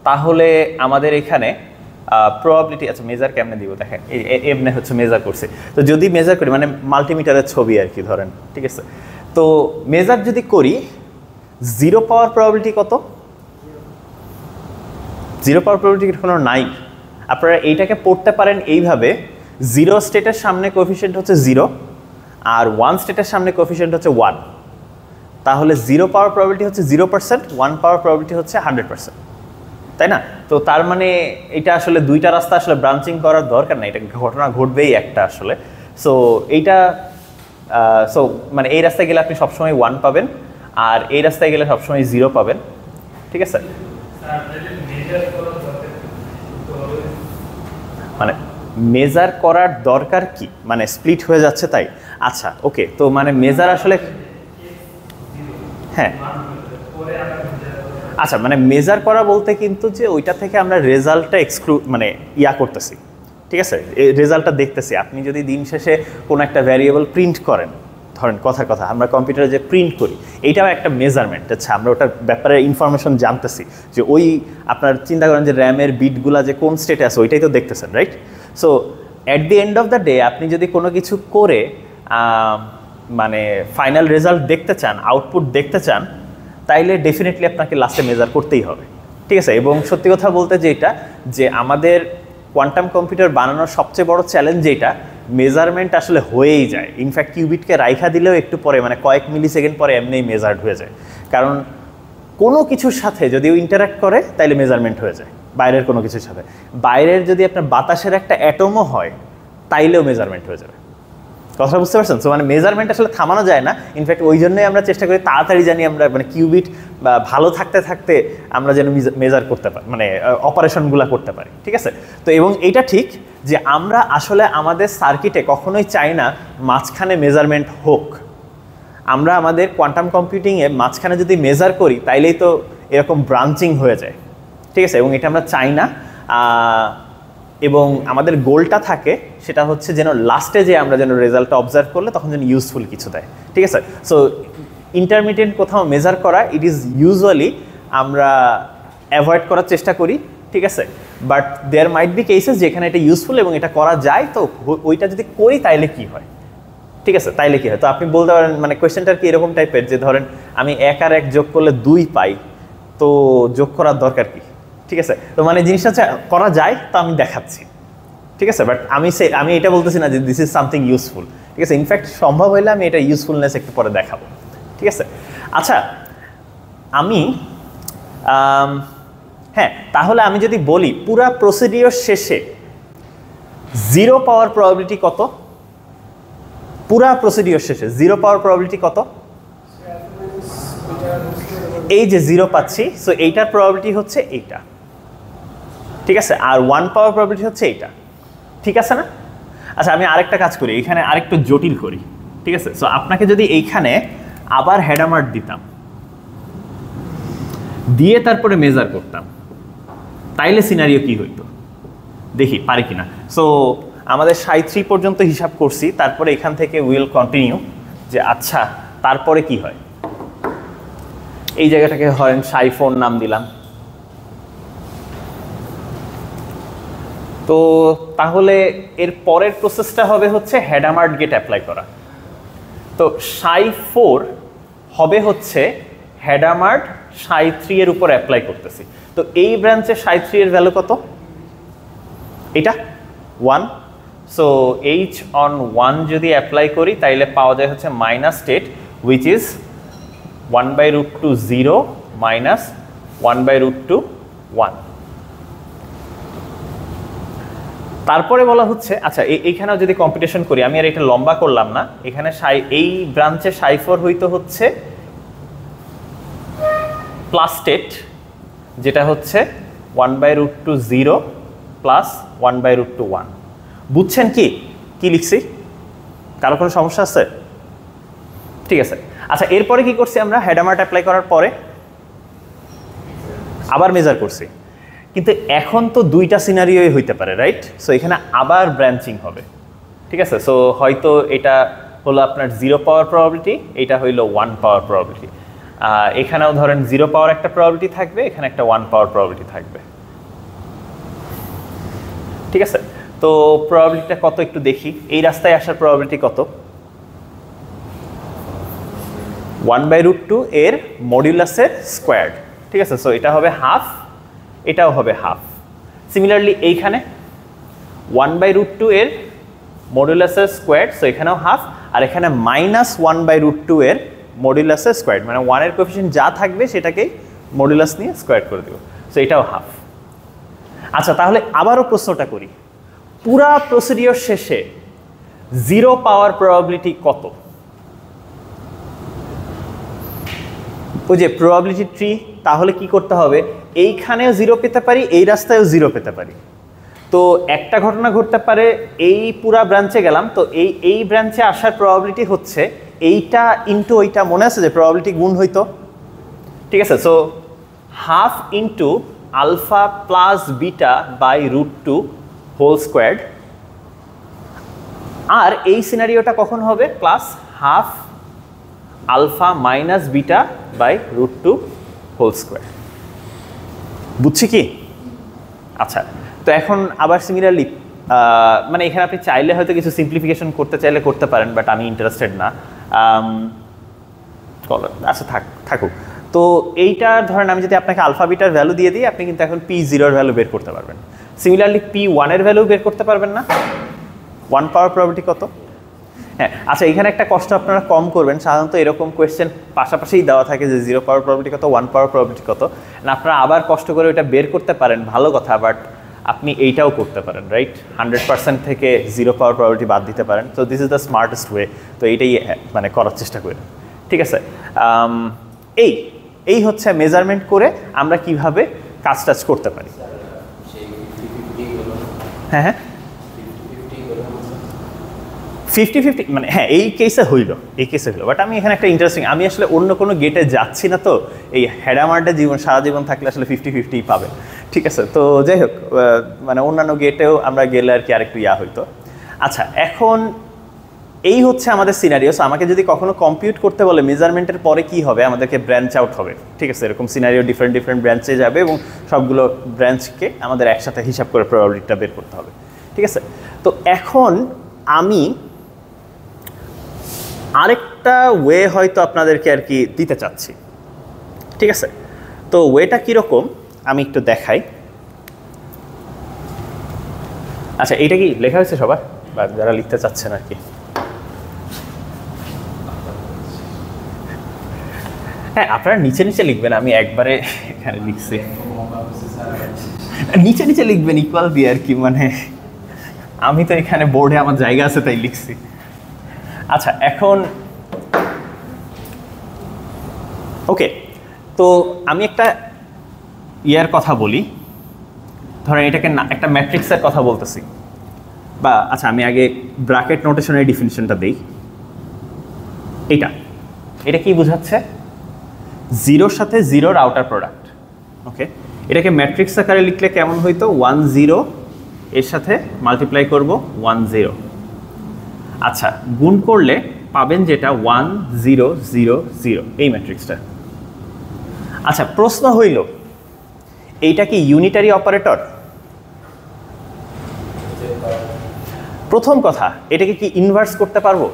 তাহলে আমাদের এখানে প্রবাবিলিটি, আচ্ছা মেজার কেমনে দিব দেখেন, এমনি হচ্ছে মেজার করছে। তো যদি মেজার করি মানে মাল্টিমিটারের ছবি আর কি ধরেন, ঠিক আছে? তো মেজার যদি করি 0 পাওয়ার প্রবাবিলিটি কত? 0 পাওয়ার প্রবাবিলিটি কোনো নাই। আপনারা এইটাকে পড়তে পারেন এইভাবে, 0 স্টেটের সামনে কোএফিসিয়েন্ট হচ্ছে 0 আর 1 স্টেটের সামনে কোএফিসিয়েন্ট হচ্ছে 1, তাহলে 0 পাওয়ার প্রবাবিলিটি হচ্ছে 0%, 1 পাওয়ার প্রবাবিলিটি হচ্ছে 100%, তাই না? তো তার মানে এটা আসলে দুইটা রাস্তা আসলে ব্রাঞ্চিং করার দরকার নাই, এটা ঘটনা ঘটবেই একটা আসলে। সো এইটা সো মানে এই রাস্তায় গেলে আপনি সবসময় 1 পাবেন, আর এই রাস্তায় গেলে সবসময় 0 পাবেন, ঠিক আছে? মানে মেজার করার দরকার কি? মানে স্প্লিট হয়ে যাচ্ছে তাই? আচ্ছা, ওকে। তো মানে মেজার আসলে, হ্যাঁ আচ্ছা, মানে মেজার করা বলতে কিন্তু যে ওইটা থেকে আমরা রেজাল্টটা মানে করতেছি, ঠিক আছে? এই রেজাল্টটা দেখতেছি। আপনি যদি দিন শেষে কোনো একটা ভ্যারিয়েবল প্রিন্ট করেন, ধরেন কথার কথা আমরা কম্পিউটারে যে প্রিন্ট করি, এইটাও একটা মেজারমেন্ট। আচ্ছা, আমরা ওটার ব্যাপারে ইনফরমেশন জানতেছি, যে ওই আপনার চিন্তা করেন যে র্যামের বিটগুলা যে কোন স্টেটে আছে ওইটাই তো দেখতেছেন, right? So at the end of the day আপনি যদি কোনো কিছু করে মানে ফাইনাল রেজাল্ট দেখতে চান, আউটপুট দেখতে চান, তাইলে ডেফিনেটলি আপনাকে লাস্টে মেজার করতেই হবে, ঠিক আছে? এবং সত্যি কথা বলতে যেটা, যে আমাদের কোয়ান্টাম কম্পিউটার বানানোর সবচেয়ে বড় চ্যালেঞ্জ যেটা, মেজারমেন্ট আসলে হয়েই যায়। ইনফ্যাক্ট কিউবিটকে রাইখা দিলেও একটু পরে মানে কয়েক মিলি সেকেন্ড পরে এমনিই মেজার্ড হয়ে যায়, কারণ কোনো কিছুর সাথে যদি ও ইন্টারাক্ট করে তাইলে মেজারমেন্ট হয়ে যায়, বাইরের কোনো কিছুর সাথে। বাইরের যদি আপনার বাতাসের একটা অ্যাটমও হয় তাইলেও মেজারমেন্ট হয়ে যাবে। কথা বুঝতে পারছেন? সো মানে মেজারমেন্ট আসলে থামানো যায় না। ইনফ্যাক্ট ওই জন্যই আমরা চেষ্টা করি তাড়াতাড়ি জানি আমরা, মানে কিউবিট বা ভালো থাকতে থাকতে আমরা যেন মেজার করতে পারি, মানে অপারেশনগুলো করতে পারি, ঠিক আছে? তো এবং এইটা ঠিক যে আমরা আসলে আমাদের সার্কিটে কখনোই চাই না মাঝখানে মেজারমেন্ট হোক। আমরা আমাদের কোয়ান্টাম কম্পিউটিংয়ে মাঝখানে যদি মেজার করি তাইলেই তো এরকম ব্রাঞ্চিং হয়ে যায়, ঠিক আছে? এবং এটা আমরা চাই না। এবং আমাদের গোলটা থাকে সেটা হচ্ছে যেন লাস্টে যে আমরা যেন রেজাল্টটা অবজার্ভ করলে তখন যেন ইউজফুল কিছু দেয়, ঠিক আছে? সো ইন্টারমিডিয়েন্ট কোথাও মেজার করা ইট ইজ ইউজুয়ালি আমরা অ্যাভয়েড করার চেষ্টা করি, ঠিক আছে? But there might be cases যেখানে এটা ইউজফুল এবং এটা করা যায়, তো ওইটা যদি করি তাইলে কি হয়, ঠিক আছে? তাইলে কি হয়? তো আপনি বলতে পারেন মানে কোয়েশ্চেনটা কি এরকম টাইপের যে ধরেন আমি 1 আর 1 যোগ করলে 2 পাই, তো যোগ করার দরকার কি, ঠিক আছে? তো মানে জিনিসটা করা যায় তো আমি দেখাচ্ছি, ঠিক আছে? বাট আমি এটা বলতেছি না যে দিস ইজ সামথিং ইউজফুল, ঠিক আছে? ইনফ্যাক্ট সম্ভব হইলে আমি এটা ইউজফুলনেস একটু পরে দেখাবো, ঠিক আছে? আচ্ছা, আমি হ্যাঁ, তাহলে আমি যদি বলি পুরা প্রসিডিওর শেষে 0 পাওয়ার প্রবাবিলিটি কত? পুরা প্রসিডিওর শেষে 0 পাওয়ার প্রবাবিলিটি কত? এই যে 0 পাচ্ছি, সো এইটার প্রবাবিলিটি হচ্ছে এইটা, ঠিক আছে? আর 1 পাওয়ার প্রবাবিলিটি হচ্ছে এইটা, ঠিক আছে না? আচ্ছা, আমি আরেকটা কাজ করি, এখানে আরেকটু জটিল করি, ঠিক আছে? সো আপনাকে যদি এইখানে আবার হেডামার্ট দিতাম, দিয়ে তারপরে মেজার করতাম, তাইলে সিনারিও কি হইতো দেখি পারি কিনা। সো আমাদের 3 পর্যন্ত হিসাব করছি, তারপরে এখান থেকে উইল কন্টিনিউ যে আচ্ছা তারপরে কি হয়। এই জায়গাটাকে হয় 4 নাম দিলাম। তো তাহলে এর পরের প্রসেসটা হবে হচ্ছে হেডামার্ট গেট অ্যাপ্লাই করা। তো 4 হবে হচ্ছে হেডামার্ট 3 এর উপর অ্যাপ্লাই করতেছি। তো এই ব্রাঞ্চে 3 এর ভ্যালু কত? এটা 1। সো এইচ অন 1 যদি অ্যাপ্লাই করি তাইলে পাওয়া যায় হচ্ছে -8, which is 1/√2 0 minus 1/√2 1। তারপরে বলা হচ্ছে আচ্ছা এইখানেও যদি কম্পিটিশন করি, আমি আর এটা লম্বা করলাম না, এখানে এই ব্রাঞ্চে 4 হইতে হচ্ছে +8, যেটা হচ্ছে 1/√2 0 প্লাস 1/√2 1। বুঝছেন কি কি লিখছি? কারো কোনো সমস্যা আছে? ঠিক আছে। আচ্ছা, এরপরে কি করছি আমরা? হেডামার্ট অ্যাপ্লাই করার পরে আবার মেজার করছি, কিন্তু এখন তো 2টা সিনারিওই হইতে পারে, রাইট? সো এখানে আবার ব্রাঞ্চিং হবে, ঠিক আছে? সো হয়তো এটা হলো আপনার 0 পাওয়ার প্রবাবিলিটি, এটা হইলো 1 পাওয়ার প্রবাবিলিটি। এখানেও ধরেন 0 পাওয়ার একটা প্রবাবিলিটি থাকবে, এখানে একটা 1 পাওয়ার প্রবাবিলিটি থাকবে, ঠিক আছে? তো প্রবাবিলিটিটা কত একটু দেখি। এই রাস্তায় আসার প্রবাবিলিটি কত? 1/√2 এর মডিউলাসের স্কোয়ার্ড, ঠিক আছে? সো এটা হবে হাফ, এটাও হবে হাফ। সিমিলারলি এইখানে 1/√2 এর মডিউলাসের স্কোয়ার্ড, সো এখানেও হাফ, আর এখানে -1/√2 এর মডিউলাসের স্কোয়ার্ড, মানে 1 এর কোএফিসিয়েন্ট যা থাকবে সেটাকেই মডিউলাস নিয়ে স্কোয়ার করে দেব। সো এটাও হাফ। আচ্ছা, তাহলে আবারও প্রশ্নটা করি, পুরা প্রসিডিওর শেষে 0 পাওয়ার প্রবাবিলিটি কত? ওই যে প্রবাবিলিটি ট্রি, তাহলে কি করতে হবে? এইখানেও 0 পেতে পারি, এই রাস্তায়ও 0 পেতে পারি। তো একটা ঘটনা ঘটতে পারে, এই পুরা ব্রাঞ্চে গেলাম, তো এই ব্রাঞ্চে আসার প্রবাবিলিটি হচ্ছে এইটা ইন্টু ওইটা, মনে আছে যে প্রবাবিলিটি গুণ হইতো, ঠিক আছে? So half into alpha plus beta by √2 whole squared. আর এই সিনারিওটা কখন হবে? Plus half alpha minus beta by √2 whole square. বুঝছি কি? আচ্ছা, তো এখন আবার সিমিলারলি মানে এখানে আপনি চাইলে হয়তো কিছু সিম্পলিফিকেশন করতে চাইলে করতে পারেন, বাট আমি ইন্টারেস্টেড না। আচ্ছা থাকুক। তো এইটা ধরেন আমি যদি আপনাকে আলফা বিটার ভ্যালু দিয়ে দিই, আপনি কিন্তু এখন P0 এর ভ্যালু বের করতে পারবেন। সিমিলারলি P1 এর ভ্যালু বের করতে পারবেন না? 1 পাওয়ার প্রবাবিলিটি কত? হ্যাঁ আচ্ছা, এখানে একটা কষ্ট আপনারা কম করবেন, সাধারণত এরকম কোয়েশ্চেন পাশাপাশিই দেওয়া থাকে যে 0 পাওয়ার প্রবাবিলিটি কত, 1 পাওয়ার প্রবাবিলিটি কত, না আপনারা আবার কষ্ট করে ওইটা বের করতে পারেন, ভালো কথা, বাট আপনি এইটাও করতে পারেন, রাইট? 100% থেকে 0 পাওয়ার প্রবাবিলিটি বাদ দিতে পারেন। তো this is the smartest way, তো এইটাই মানে করার চেষ্টা করি, ঠিক আছে? এই হচ্ছে মেজারমেন্ট করে আমরা কিভাবে কাজ টাজ করতে পারি। হ্যাঁ হ্যাঁ 50-50 মানে হ্যাঁ এই কেসে হইল, বাট আমি এখানে একটা ইন্টারেস্টিং, আমি আসলে অন্য কোনো গেটে যাচ্ছি না, তো এই হেডামার্ডে সারা জীবন থাকলে আসলে 50-50 পাবে, ঠিক আছে? তো যাই হোক, মানে অন্যান্য গেটেও আমরা গেলে আর কি আরেকটু হইতো। আচ্ছা, এখন এই হচ্ছে আমাদের সিনারিও। সো আমাকে যদি কখনো কম্পিউট করতে বলে মেজারমেন্টের পরে কি হবে, আমাদেরকে ব্রাঞ্চ আউট হবে, ঠিক আছে? এরকম সিনারিও ডিফারেন্ট ব্রাঞ্চে যাবে এবং সবগুলো ব্রাঞ্চকে আমাদের একসাথে হিসাব করে প্রবাবিলিটিটা বের করতে হবে, ঠিক আছে? তো এখন আমি আরেকটা ওয়ে হয়তো আপনাদেরকে আর কি দিতে চাচ্ছি, ঠিক আছে? তো ওয়েটা কীরকম আমি একটু দেখাই। আচ্ছা, এইটা কি লেখা হয়েছে সবার, বা যারা লিখতে চাচ্ছেন আর কি? হ্যাঁ আপনারা নিচে নিচে লিখবেন, আমি একবারে এখানে লিখছি, নিচে নিচে লিখবেন ইকুয়াল দিয়ে আর কি, মানে আমি তো এখানে বোর্ডে আমার জায়গা আছে তাই লিখছি। আচ্ছা, এখন ওকে, তো আমি একটা ইয়ার কথা বলি, ধরেন এটাকে একটা ম্যাট্রিক্সের কথা বলতেছি, বা আচ্ছা আমি আগে ব্র্যাকেট নোটেশনের ডিফিনিশনটা দিই। এটা কি বোঝাচ্ছে? 0-র সাথে 0-র আউটার প্রোডাক্ট, ওকে? এটাকে ম্যাট্রিক্স আকারে লিখলে কেমন হইতো? 1 0 এর সাথে মাল্টিপ্লাই করব 1 0, আচ্ছা গুণ করলে পাবেন যেটা 1 0 0 0, এই ম্যাট্রিক্সটা। আচ্ছা প্রশ্ন হইল, এইটা কি ইউনিটারি অপারেটর? প্রথম কথা, এটাকে কি ইনভার্স করতে পারবো?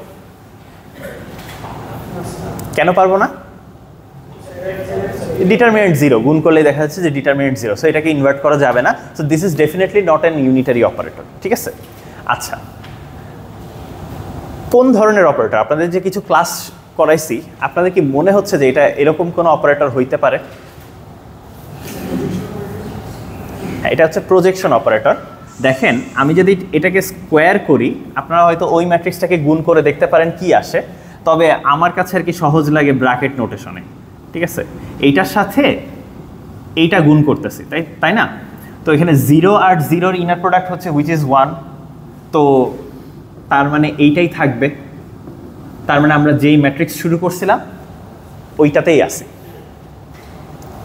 কেন পারবো না? ডিটারমিনেন্ট 0, গুণ করলে দেখা যাচ্ছে যে ডিটারমিনেন্ট 0, সো এটাকে ইনভার্ট করা যাবে না। So this is definitely not an unitary operator, ঠিক আছে? আচ্ছা, কোন ধরনের অপারেটর? আপনাদের যে কিছু ক্লাস করাইছি, আপনাদের কি মনে হচ্ছে যে এটা এরকম কোনো অপারেটর হইতে পারে? হ্যাঁ, এটা হচ্ছে প্রজেকশন অপারেটর। দেখেন, আমি যদি এটাকে স্কোয়ার করি, আপনারা হয়তো ওই ম্যাট্রিক্সটাকে গুণ করে দেখতে পারেন কি আসে, তবে আমার কাছে আর কি সহজ লাগে ব্র্যাকেট নোটেশনে, ঠিক আছে? এইটার সাথে এইটা গুণ করতেছি, তাই না? তো এখানে 0 আর 0-র ইনার প্রোডাক্ট হচ্ছে হুইচ ইজ 1, তো তার মানে এইটাই থাকবে, তার মানে আমরা যেই ম্যাট্রিক্স শুরু করছিলাম ওইটাতেই আসি,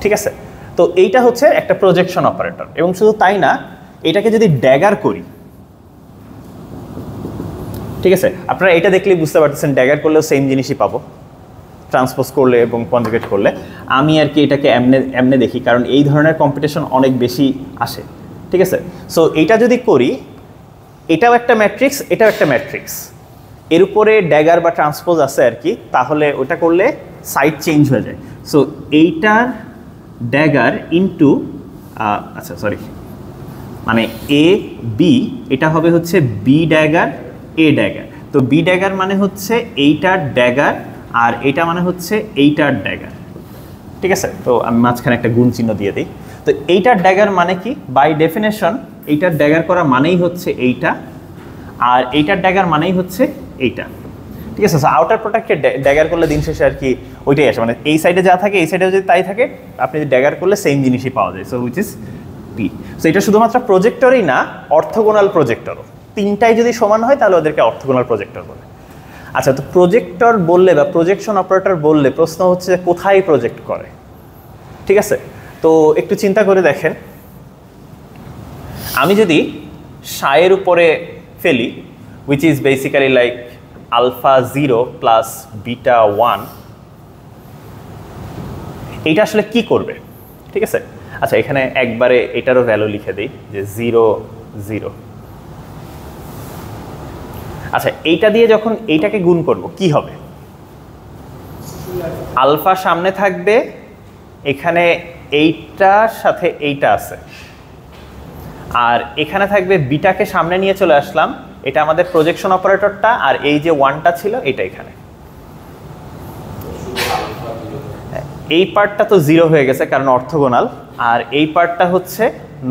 ঠিক আছে? তো এইটা হচ্ছে একটা প্রজেকশন অপারেটর। এবং শুধু তাই না, এটাকে যদি ড্যাগার করি, ঠিক আছে? আপনারা এটা দেখলেই বুঝতে পারতেছেন ড্যাগার করলেও সেম জিনিসই পাবো, ট্রান্সপোজ করলে এবং কনজুগেট করলে। আমি আর কি এটাকে এমনে দেখি, কারণ এই ধরনের কম্পিটিশন অনেক বেশি আসে, ঠিক আছে? সো এইটা যদি করি, এটাও একটা ম্যাট্রিক্স, এটাও একটা ম্যাট্রিক্স, এর উপরে ড্যাগার বা ট্রান্সপোজ আছে আর কি, তাহলে ওটা করলে সাইড চেঞ্জ হয়ে যায়। সো এইটার ড্যাগার ইন্টু আচ্ছা সরি, মানে এ বি, এটা হবে হচ্ছে বি ড্যাগার এ ড্যাগার। তো বি ড্যাগার মানে হচ্ছে এইটার ড্যাগার, আর এইটা মানে হচ্ছে এইটার ড্যাগার, ঠিক আছে? তো আমি মাঝখানে একটা গুণ চিহ্ন দিয়ে দিই। তো এইটার ড্যাগার মানে কি? বাই ডেফিনেশন এইটার ড্যাগার করা মানেই হচ্ছে এইটা, আর এইটার ড্যাগার মানেই হচ্ছে এইটা, ঠিক আছে? আউটার প্রোডাক্টকে ড্যাগার করলে দিন শেষে আর কি ওইটাই আসে, মানে এই সাইডে যা থাকে এই সাইডে যদি তাই থাকে, আপনি যদি ড্যাগার করলে সেম জিনিসই পাওয়া যায়। So which is P. So এটা শুধুমাত্র প্রজেক্টরই না, অর্থোগোনাল প্রজেক্টরও, তিনটাই যদি সমান হয় তাহলে ওদেরকে অর্থোগোনাল প্রজেক্টর বলে। আচ্ছা, তো প্রজেক্টর বললে বা প্রজেকশন অপারেটর বললে প্রশ্ন হচ্ছে কোথায় প্রজেক্ট করে, ঠিক আছে? তো একটু চিন্তা করে দেখেন, আমি যদি সায়ের উপরে ফেলি, which is basically like alpha 0 plus beta 1, এইটা আসলে কি করবে, ঠিক আছে? আচ্ছা, এখানে একবারে এটারও ভ্যালু লিখে দিই যে 0 0। আচ্ছা, এইটা দিয়ে যখন এইটাকে গুণ করব কি হবে? আলফা সামনে থাকবে, এখানে এইটার সাথে এইটা আছে, আর এখানে থাকবে বিটাকে সামনে নিয়ে চলে আসলাম, এটা আমাদের প্রজেকশন অপারেটরটা, আর এই যে 1টা ছিল এটা এখানে। এই পার্টটা তো 0 হয়ে গেছে কারণ অর্থোগোনাল, আর এই পার্টটা হচ্ছে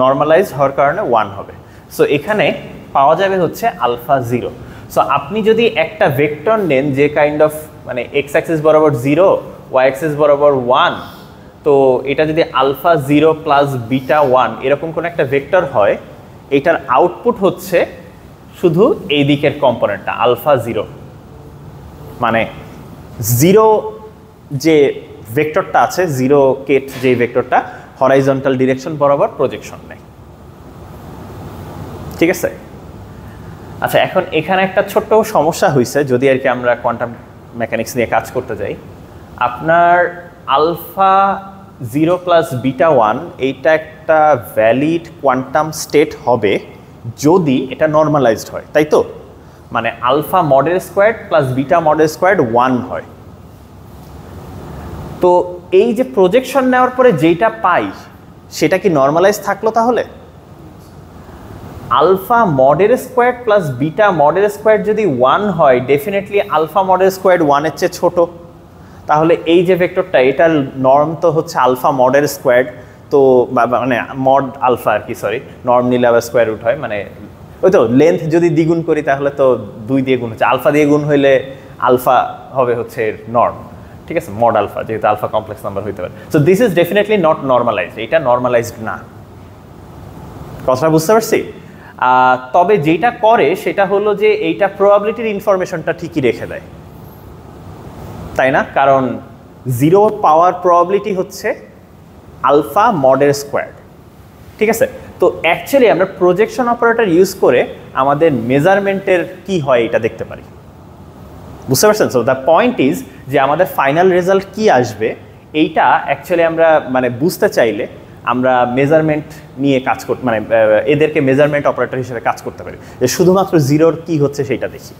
নর্মালাইজ হওয়ার কারণে 1 হবে। সো এখানে পাওয়া যাবে হচ্ছে আলফা 0। সো আপনি যদি একটা ভেক্টর নেন যে কাইন্ড অফ মানে এক্স অ্যাক্সিস বরাবর 0, ওয়াই অ্যাক্সিস বরাবর 1, তো এটা যদি আলফা 0 প্লাস বিটা 1 এরকম কোনো একটা ভেক্টর হয়, এটার আউটপুট হচ্ছে শুধু এই দিকের কম্পোনেন্টটা আলফা 0, মানে 0 যে ভেক্টরটা আছে 0 কেট যে ভেক্টরটা হরাইজন্টাল ডিরেকশন বরাবর প্রজেকশন নেয়। ঠিক আছে? আচ্ছা, এখন এখানে একটা ছোট্ট সমস্যা হয়েছে যদি আর কি আমরা কোয়ান্টাম মেকানিক্স নিয়ে কাজ করতে যাই। আপনার আলফা 0 প্লাস বিটা 1 এইটা একটা ভ্যালিড কোয়ান্টাম স্টেট হবে যদি এটা নর্মালাইজড হয়, তাই তো? মানে alpha mod squared plus beta mod squared 1 হয়। তো এই যে প্রজেকশন নেওয়ার পরে যেটা পাই সেটা কি নর্মালাইজ থাকলো? তাহলে alpha mod squared plus beta mod squared যদি 1 হয়, ডেফিনেটলি আলফা মডেল স্কোয়ার্ড 1 এর চেয়ে ছোট। তাহলে এই যে ভেক্টরটা এটার নর্ম তো হচ্ছে আলফা মডেল স্কোয়ার্ড, তো মানে মড আলফা আর কি, সরি, নর্ম নিলে আবার স্কোয়ার রুট হয়, মানে ওই তো লেন্থ যদি দ্বিগুণ করি তাহলে তো 2 দিয়ে গুণ হচ্ছে, আলফা দিয়ে গুণ হইলে আলফা হবে হচ্ছে নর্ম। ঠিক আছে, মড আলফা, যেহেতু আলফা কমপ্লেক্স নাম্বার হইতে পারে। So this is definitely not normalised, এটা নর্মালাইজড না। কথাটা বুঝতে পারছি? তবে যেটা করে সেটা হলো যে এইটা প্রবাবিলিটির ইনফরমেশনটা ঠিকই রেখে দেয়, তাই না? কারণ 0 পাওয়ার প্রবাবিলিটি হচ্ছে আলফা মডেল স্কোয়ার্ড। ঠিক আছে, তো অ্যাকচুয়ালি আমরা প্রজেকশন অপারেটর ইউজ করে আমাদের মেজারমেন্টের কি হয় এটা দেখতে পারি। বুঝতে পারছেন? সো দ্য পয়েন্ট ইজ যে আমাদের ফাইনাল রেজাল্ট কি আসবে এইটা অ্যাকচুয়ালি আমরা মানে বুঝতে চাইলে আমরা মেজারমেন্ট নিয়ে কাজ করতে, মানে এদেরকে মেজারমেন্ট অপারেটর হিসেবে কাজ করতে পারি, যে শুধুমাত্র 0-র কী হচ্ছে সেটা দেখি।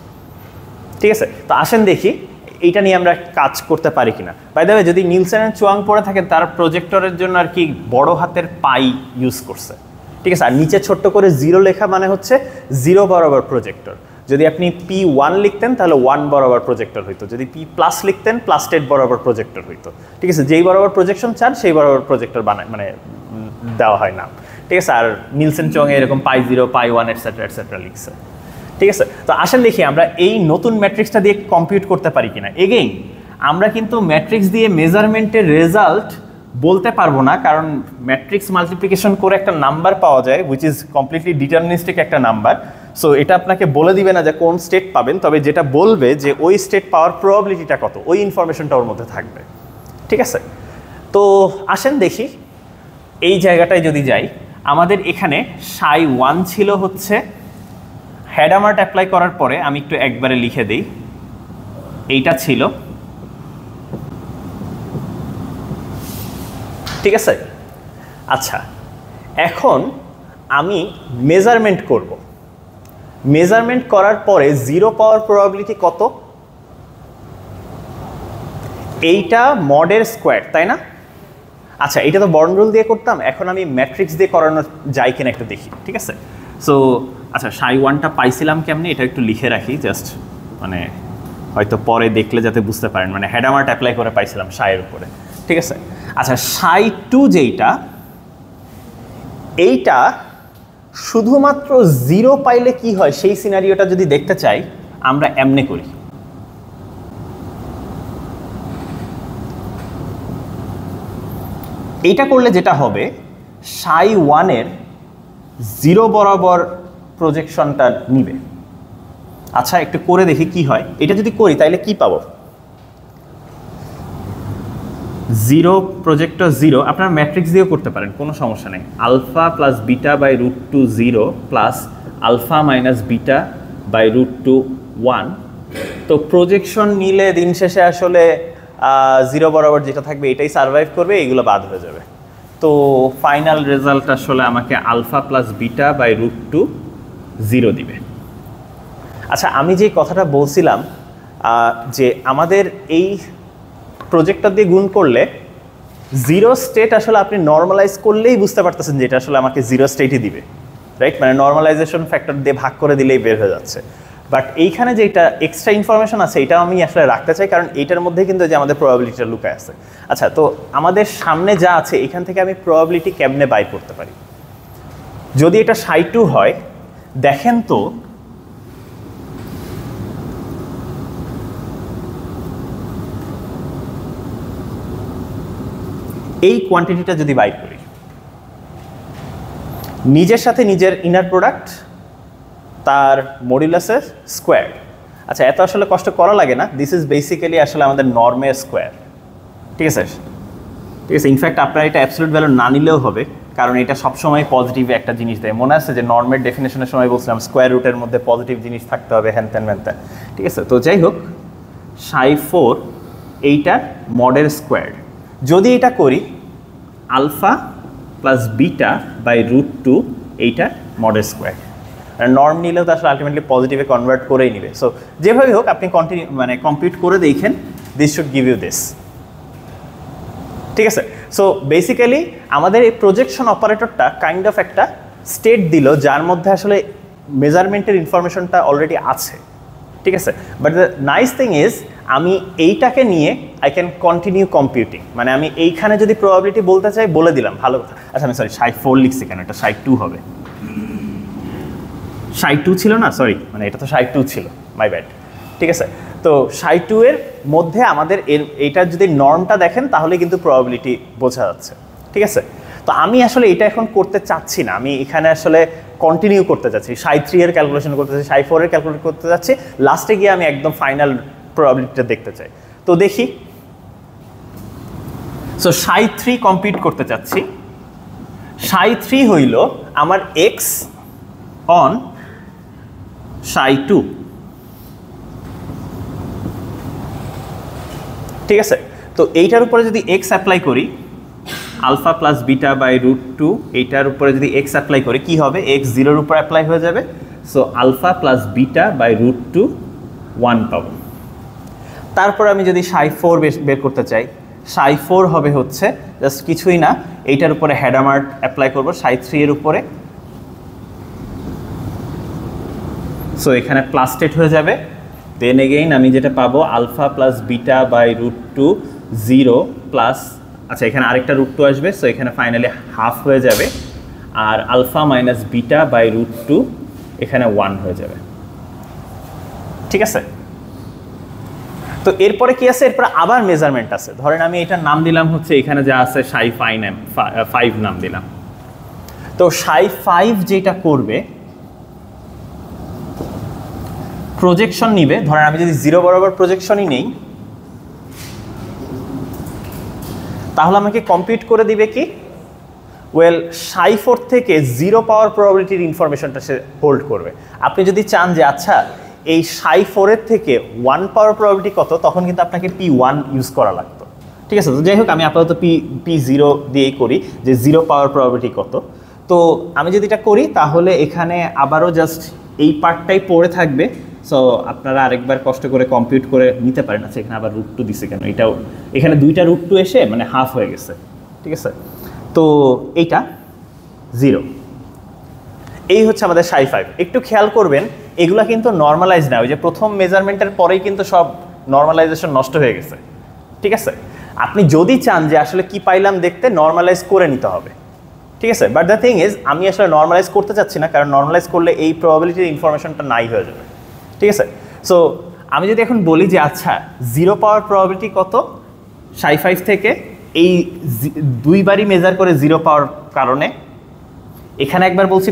ঠিক আছে, তো আসেন দেখি এইটা নিয়ে আমরা কাজ করতে পারি কিনা। বাই দ্য ওয়ে, যদি নিলসন এন্ড চুয়াং পড়ে থাকেন তার প্রজেক্টরের জন্য আর কি বড় হাতের পাই ইউজ করছে। ঠিক আছে, আর নিচে ছোট্ট করে 0 লেখা মানে হচ্ছে 0 বরাবর প্রজেক্টর। যদি আপনি P1 লিখতেন তাহলে 1 বরাবর প্রজেক্টর হইতো, যদি P+ লিখতেন +10 বরাবর প্রজেক্টর হইতো। ঠিক আছে, যেই বরাবর প্রজেকশন চান সেই বরাবর প্রজেক্টর বানায়, মানে দেওয়া হয় নাম। ঠিক আছে, আর নিলসন চুয়াংয়ে এরকম π0 π1 এটসেট্রা এটসেট্রা লিখছে। ঠিক আছে, তো আসেন দেখি আমরা এই নতুন ম্যাট্রিক্সটা দিয়ে কম্পিউট করতে পারি কিনা। এগেইন আমরা কিন্তু ম্যাট্রিক্স দিয়ে মেজারমেন্টের রেজাল্ট বলতে পারবো না, কারণ ম্যাট্রিক্স মাল্টিপ্লিকেশন করে একটা নাম্বার পাওয়া যায় হুইচ ইজ কমপ্লিটলি ডিটারমিনিস্টিক একটা নাম্বার। সো এটা আপনাকে বলে দিবে না যে কোন স্টেট পাবেন, তবে যেটা বলবে যে ওই স্টেট পাওয়ার প্রবাবিলিটিটা কত, ওই ইনফরমেশনটা ওর মধ্যে থাকবে। ঠিক আছে, তো আসেন দেখি এই জায়গাটায় যদি যাই, আমাদের এখানে ψ1 ছিল হচ্ছে হ্যাডামার্ট অ্যাপ্লাই করার পরে, আমি একটু একবারে লিখে দিই, এইটা ছিল। ঠিক আছে, আচ্ছা এখন আমি মেজারমেন্ট করব। মেজারমেন্ট করার পরে 0 পাওয়ার প্রবাবিলিটি কত? এইটা মডের স্কোয়ার, তাই না? আচ্ছা, এটা তো বর্ন রুল দিয়ে করতাম, এখন আমি ম্যাট্রিক্স দিয়ে করানো যায় কিনা একটু দেখি। ঠিক আছে, সো আচ্ছা ψ1টা পাইছিলাম কেমনি এটা একটু লিখে রাখি, জাস্ট মানে হয়তো পরে দেখলে যাতে বুঝতে পারেন, মানে হ্যাডামার্ট অ্যাপ্লাই করে পাইছিলাম ψ-এর উপরে। ঠিক আছে, আচ্ছা ψ2 যেইটা, এইটা শুধুমাত্র 0 পাইলে কি হয় সেই সিনারিওটা যদি দেখতে চাই আমরা এমনে করি। এইটা করলে যেটা হবে, ψ1-এর 0 বরাবর প্রজেকশনটা নিবে। আচ্ছা একটু করে দেখি কি হয়। এটা যদি করি তাহলে কি পাবো? 0 প্রজেক্টর 0, আপনারা ম্যাট্রিক্স দিয়েও করতে পারেন, কোনো সমস্যা নেই। Alpha plus beta by √2 0 plus alpha minus beta by √2 1। তো প্রজেকশন নিলে দিন শেষে আসলে 0 বরাবর যেটা থাকবে এটাই সার্ভাইভ করবে, এইগুলো বাদ হয়ে যাবে। তো ফাইনাল রেজাল্ট আসলে আমাকে আলফা প্লাস বিটা বাই √2 0 দিবে। আচ্ছা, আমি যে কথাটা বলছিলাম যে আমাদের এই প্রজেক্টর দিয়ে গুণ করলে 0 স্টেট আসলে আপনি নর্মালাইজ করলেই বুঝতে পারতেছেন যে এটা আসলে আমাকে 0 স্টেটই দিবে, রাইট, মানে নর্মালাইজেশন ফ্যাক্টর দিয়ে ভাগ করে দিলেই বের হয়ে যাচ্ছে। বাট এইখানে যে এটা এক্সট্রা ইনফরমেশন আছে এটা আমি আসলে রাখতে চাই, কারণ এইটার মধ্যে কিন্তু যে আমাদের প্রবাবিলিটিটা লুকায় আছে। আচ্ছা, তো আমাদের সামনে যা আছে এখান থেকে আমি প্রবাবিলিটি কেমনে বাই করতে পারি? যদি এটা ψ2 হয়, দেখেন তো এই কোয়ান্টিটিটা যদি বাই করি, নিজের সাথে নিজের ইনার প্রোডাক্ট তার মডুলাসের স্কোয়ার। আচ্ছা, এত আসলে কষ্ট করা লাগে না, দিস ইজ বেসিক্যালি আসলে আমাদের নর্মের স্কোয়ার। ঠিক আছে, ঠিক আছে। ইনফ্যাক্ট আপনার এটা অ্যাবসলিউট ভ্যালু না নিলেও হবে, কারণ এটা সবসময় পজিটিভ একটা জিনিস দেয়। মনে আছে যে নর্মের ডেফিনেশনের সময় বলছিলাম স্কোয়ার রুটের মধ্যে পজিটিভ জিনিস থাকতে হবে, হ্যান ত্যান ম্যান ত্যান। ঠিক আছে, তো যাই হোক, ψ4 এইটার মডের স্কোয়ার যদি এটা করি আলফা প্লাস বিটা বাই √2 এইটার মডের স্কোয়ার। আর নর্ম নিলেও তো আসলে আলটিমেটলি পজিটিভে কনভার্ট করেই নিবে। সো যেভাবে হোক আপনি কম্পিউট করে দেখেন, this should give you this. ঠিক আছে, সো বেসিক্যালি আমাদের এই প্রজেকশন অপারেটরটা কাইন্ড অফ একটা স্টেট দিল যার মধ্যে আসলে মেজারমেন্টের ইনফরমেশনটা অলরেডি আছে। ঠিক আছে, but the nice thing is আমি এইটাকে নিয়ে আই ক্যান কন্টিনিউ কম্পিউটিং। মানে আমি এইখানে যদি প্রবাবিলিটি বলতে চাই বলে দিলাম, ভালো কথা। আচ্ছা, আমি সরি ψ4 লিখছি কেন, এটা ψ2 হবে। ψ2 ছিল না, সরি, মানে এটা তো ψ2 ছিল, মাই ব্যাড। ঠিক আছে, তো ψ2 এর মধ্যে আমাদের এইটার যদি নর্মটা দেখেন তাহলে কিন্তু প্রবাবিলিটি বোঝা যাচ্ছে। ঠিক আছে, তো আমি আসলে এটা এখন করতে চাচ্ছি না, আমি এখানে আসলে কন্টিনিউ করতে চাচ্ছি, ψ3 এর ক্যালকুলেশন করতে চাচ্ছি, ψ4 এর ক্যালকুলেট করতে চাচ্ছি, লাস্টে গিয়ে আমি একদম ফাইনাল প্রবাবিলিটিটা দেখতে চাই। তো দেখি, সো ψ3 কম্পিউট করতে চাচ্ছি। ψ3 হইল আমার এক্স অন ψ2। ঠিক আছে, তো এইটার উপরে যদি এক্স অ্যাপ্লাই করি, আলফা প্লাস বিটা বাই √2, এইটার উপরে যদি এক্স অ্যাপ্লাই করি কি হবে, এক্স 0-র উপর অ্যাপ্লাই হয়ে যাবে। So alpha plus beta by √2 1 পাবো। তারপর আমি যদি ψ4 বের করতে চাই, ψ4 হবে হচ্ছে জাস্ট কিছুই না, এইটার উপরে হ্যাডামার অ্যাপ্লাই করবো ψ3 এর উপরে। সো এখানে প্লাস স্টেট হয়ে যাবে। দেন এগেইন আমি যেটা পাবো alpha plus beta by √2 0 plus, আচ্ছা এখানে আরেকটা √2 আসবে, সো এখানে ফাইনালি হাফ হয়ে যাবে। আর আলফা মাইনাস বিটা বাই √2 এখানে 1 হয়ে যাবে। ঠিক আছে, তো এরপরে কি আছে, এরপরে আবার মেজারমেন্ট আছে। ধরেন আমি এটার নাম দিলাম হচ্ছে, এখানে যা আছে ψ5 নাম দিলাম। তো ψ5 যেটা করবে প্রজেকশন নিবে। ধরেন আমি যদি 0 বরাবর প্রজেকশনই নেই, তাহলে আমাকে কম্পিউট করে দিবে কি, ওয়েল ψ4 থেকে 0 পাওয়ার প্রবাবিলিটির ইনফরমেশনটা সে হোল্ড করবে। আপনি যদি চান যে আচ্ছা এই ψ4 এর থেকে 1 পাওয়ার প্রবাবিলিটি কত, তখন কিন্তু আপনাকে P1 ইউজ করা লাগতো। ঠিক আছে, তো যাই হোক আমি আপাতত P0 দিয়েই করি যে 0 পাওয়ার প্রবাবিলিটি কত। তো আমি যদি এটা করি তাহলে এখানে আবারও জাস্ট এই পার্টটাই পড়ে থাকবে। সো আপনারা আরেকবার কষ্ট করে কম্পিউট করে নিতে পারেন। আচ্ছা, এখানে আবার √2 দিছে কেন, এটাও এখানে দুইটা √2 এসে মানে হাফ হয়ে গেছে। ঠিক আছে, তো এইটা 0, এই হচ্ছে আমাদের ψ5। একটু খেয়াল করবেন এগুলা কিন্তু নর্মালাইজ না, ওই যে প্রথম মেজারমেন্টের পরেই কিন্তু সব নর্মালাইজেশন নষ্ট হয়ে গেছে। ঠিক আছে, আপনি যদি চান যে আসলে কি পাইলাম দেখতে, নর্মালাইজ করে নিতে হবে। ঠিক আছে, বাট দ্য থিং ইজ আমি আসলে নর্মালাইজ করতে চাচ্ছি না, কারণ নর্মালাইজ করলে এই প্রবাবিলিটির ইনফরমেশনটা নাই হয়ে যাবে। ঠিক আছে, সো আমি যদি এখন বলি যে আচ্ছা 0 পাওয়ার প্রবাবিলিটি কত ψ5 থেকে, এই দুইবারই মেজার করে 0 পাওয়ার কারণে এখানে একবার বলছি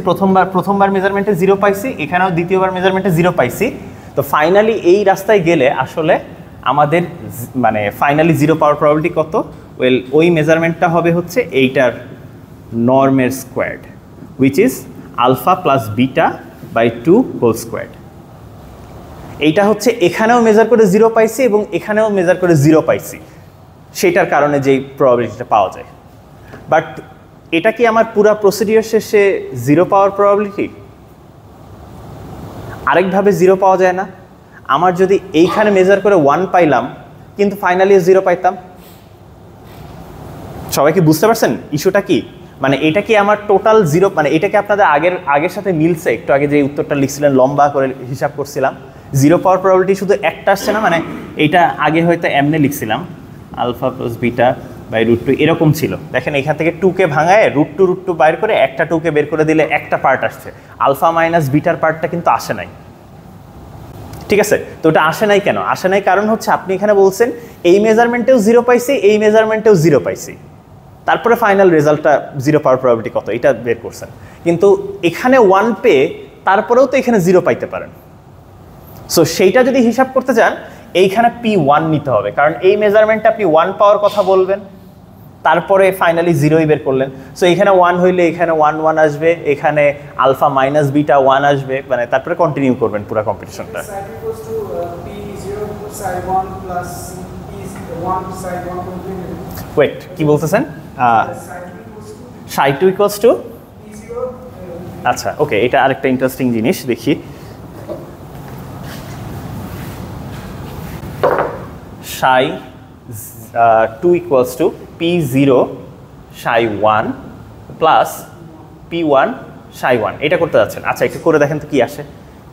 প্রথমবার মেজারমেন্টে 0 পাইছি, এখানেও দ্বিতীয়বার মেজারমেন্টে 0 পাইছি। তো ফাইনালি এই রাস্তায় গেলে আসলে আমাদের মানে ফাইনালি 0 পাওয়ার প্রবাবিলিটি কত, ওয়েল ওই মেজারমেন্টটা হবে হচ্ছে এইটার নর্মের squared, which is alpha plus beta by 2 whole squared. এইটা হচ্ছে এখানেও মেজার করে 0 পাইছি এবং এখানেও মেজার করে 0 পাইছি, সেটার কারণে যেই প্রবাবিলিটিটা পাওয়া যায়। বাট এটা কি আমার পুরা প্রসিডিওর শেষে 0 পাওয়ার প্রবাবিলিটি? আরেকভাবে 0 পাওয়া যায় না? আমার যদি এইখানে মেজার করে 1 পাইলাম কিন্তু ফাইনালি 0 পাইতাম। সবাই কি বুঝতে পারছেন ইস্যুটা কি? মানে এটা কি আমার টোটাল জিরো, মানে এটা কি আপনাদের আগের সাথে মিলছে? একটু আগে যে উত্তরটা লিখছিলেন লম্বা করে হিসাব করছিলাম, জিরো পাওয়ার প্রবাবিলিটি শুধু একটা আসছে না, মানে এটা আগে হয়তো এমনি লিখছিলাম আলফা প্লাস বিটা বাই √2 এরকম ছিল। দেখেন এখান থেকে 2কে ভাঙায় √2 বাইর করে একটা 2কে বের করে দিলে একটা পার্ট আসছে, আলফা মাইনাস বিটার পার্টটা কিন্তু আসে নাই। ঠিক আছে, তো ওটা আসে নাই কেন? আসে নাই কারণ হচ্ছে আপনি এখানে বলছেন এই মেজারমেন্টেও 0 পাইছি, এই মেজারমেন্টেও 0 পাইছি, তারপরে ফাইনাল রেজাল্টটা জিরো পাওয়ার প্রবাবিলিটি কত এটা বের করছেন। কিন্তু এখানে 1 পেয়ে তারপরেও তো এখানে 0 পাইতে পারেন। সো সেইটা যদি হিসাব করতে চান এইখানে P1 নিতে হবে, কারণ এই মেজারমেন্টটা আপনি 1 পাওয়ার কথা বলবেন, তারপরে ফাইনালি 0ই বের করলেন। সো এখানে 1 হইলে এখানে 1 আসবে, এখানে আলফা মাইনাস বিটা 1 আসবে, মানে তারপরে কন্টিনিউ করবেন পুরো কম্পিটিশনটা। ওয়েট, কি বলতেছেন? psi2 ইকুয়ালস টু, আচ্ছা ওকে, এটা আরেকটা ইন্টারেস্টিং জিনিস দেখি। psi2 equals to p0 psi1 plus p1 psi1, এটা করতে যাচ্ছেন। আচ্ছা একটু করে দেখেন তো কি আসে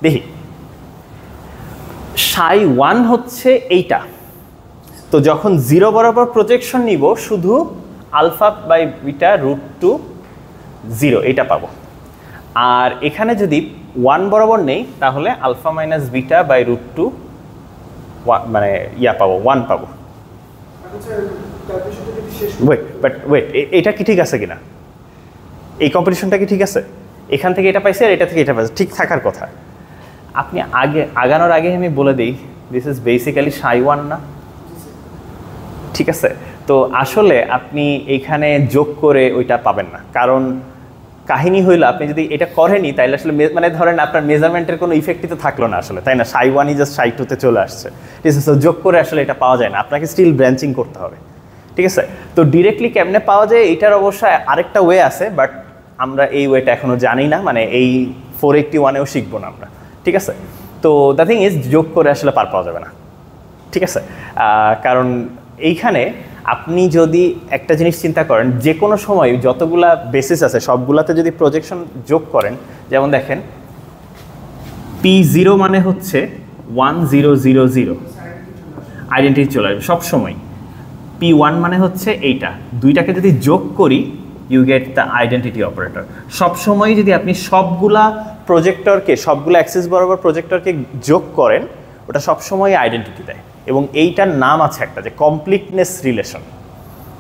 দেখি। psi1 হচ্ছে এইটা, তো যখন 0 বরাবর প্রজেকশন নিব শুধু আলফা বাই বিটা √2 0 এটা পাবো। আর এখানে যদি 1 বরাবর নেই তাহলে আলফা মাইনাস বিটা বাই √2 মানে পাবো 1 পাবো। ওয়েট, এটা কি ঠিক আছে কিনা? এই কম্পিটিশনটা কি ঠিক আছে? এখান থেকে এটা পাইছি আর এটা থেকে এটা পাইছি, ঠিক থাকার কথা। আপনি আগানোর আগে আমি বলে দিই, দিস ইজ বেসিক্যালি psi1 না? ঠিক আছে, তো আসলে আপনি এখানে যোগ করে ওইটা পাবেন না, কারণ কাহিনী হইলো আপনি যদি এটা করেনি তাইলে আসলে মানে ধরেন আপনার মেজারমেন্টের কোনো ইফেক্টই তো থাকলো না আসলে, তাই না? psi1 জাস্ট psi2 চলে আসছে, ঠিক আছে। তো যোগ করে আসলে এটা পাওয়া যায় না, আপনাকে স্টিল ব্রাঞ্চিং করতে হবে। ঠিক আছে, তো ডিরেক্টলি কেমনে পাওয়া যায় এটার অবশ্যই আরেকটা ওয়ে আছে, বাট আমরা এই ওয়েটা এখনো জানি না, মানে এই 481-এও শিখবো না আমরা। ঠিক আছে, তো দ্য থিং ইজ যোগ করে আসলে পার পাওয়া যাবে না। ঠিক আছে, কারণ এইখানে আপনি যদি একটা জিনিস চিন্তা করেন, যে কোনো সময় যতগুলা বেসিস আছে সবগুলাতে যদি প্রজেকশন যোগ করেন, যেমন দেখেন P0 মানে হচ্ছে 1 0 0 0 আইডেন্টিটি চলে আসবে সবসময়। P1 মানে হচ্ছে এইটা, দুইটাকে যদি যোগ করি you get the identity operator. সবসময় যদি আপনি সবগুলা প্রজেক্টরকে, সবগুলা অ্যাক্সিস বরাবর প্রজেক্টরকে যোগ করেন, ওটা সবসময় আইডেন্টিটি দেয়, এবং এইটার নাম আছে একটা যে কমপ্লিটনেস রিলেশন।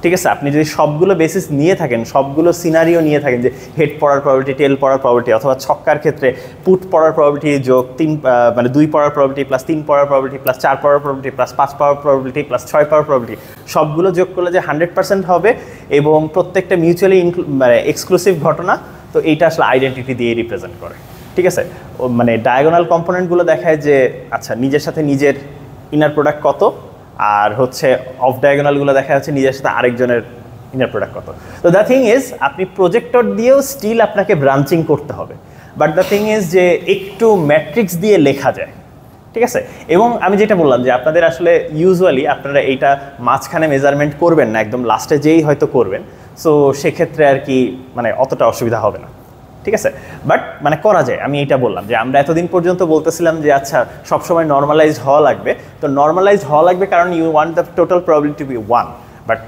ঠিক আছে, আপনি যদি সবগুলো বেসিস নিয়ে থাকেন, সবগুলো সিনারিও নিয়ে থাকেন, যে হেড পড়ার প্রবাবিলিটি, টেল পড়ার প্রবাবিলিটি, অথবা ছক্কার ক্ষেত্রে পুট পড়ার প্রবাবিলিটি যোগ 3 মানে 2 পড়ার প্রবাবিলিটি প্লাস 3 পড়ার প্রবাবিলিটি প্লাস 4 পড়ার প্রবাবিলিটি প্লাস 5 পড়ার প্রবাবিলিটি প্লাস 6 পড়ার প্রবাবিলিটি, সবগুলো যোগ করলে যে 100% হবে, এবং প্রত্যেকটা মিউচুয়ালি মানে এক্সক্লুসিভ ঘটনা, তো এইটা আসলে আইডেন্টিটি দিয়ে রিপ্রেজেন্ট করে। ঠিক আছে, মানে ডায়াগোনাল কম্পোনেন্টগুলো দেখায় যে আচ্ছা নিজের সাথে নিজের ইনার প্রোডাক্ট কত, আর হচ্ছে অফ ডায়াগোনালগুলো দেখা যাচ্ছে নিজের সাথে আরেকজনের ইনার প্রোডাক্ট কত। তো দ্য থিং ইজ আপনি প্রজেক্টর দিয়েও স্টিল আপনাকে ব্রাঞ্চিং করতে হবে, বাট দ্য থিং ইজ যে একটু ম্যাট্রিক্স দিয়ে লেখা যায়। ঠিক আছে, এবং আমি যেটা বললাম যে আপনাদের আসলে ইউজুয়ালি আপনারা এইটা মাঝখানে মেজারমেন্ট করবেন না, একদম লাস্টে যেই হয়তো করবেন, সো সেক্ষেত্রে আর কি মানে অতটা অসুবিধা হবে না। ঠিক আছে, বাট মানে করা যায়। আমি এটা বললাম যে আমরা এতদিন পর্যন্ত বলতেছিলাম যে আচ্ছা সবসময় নর্মালাইজড হওয়া লাগবে, তো নর্মালাইজড হওয়া লাগবে কারণ you want the total probability to be 1, but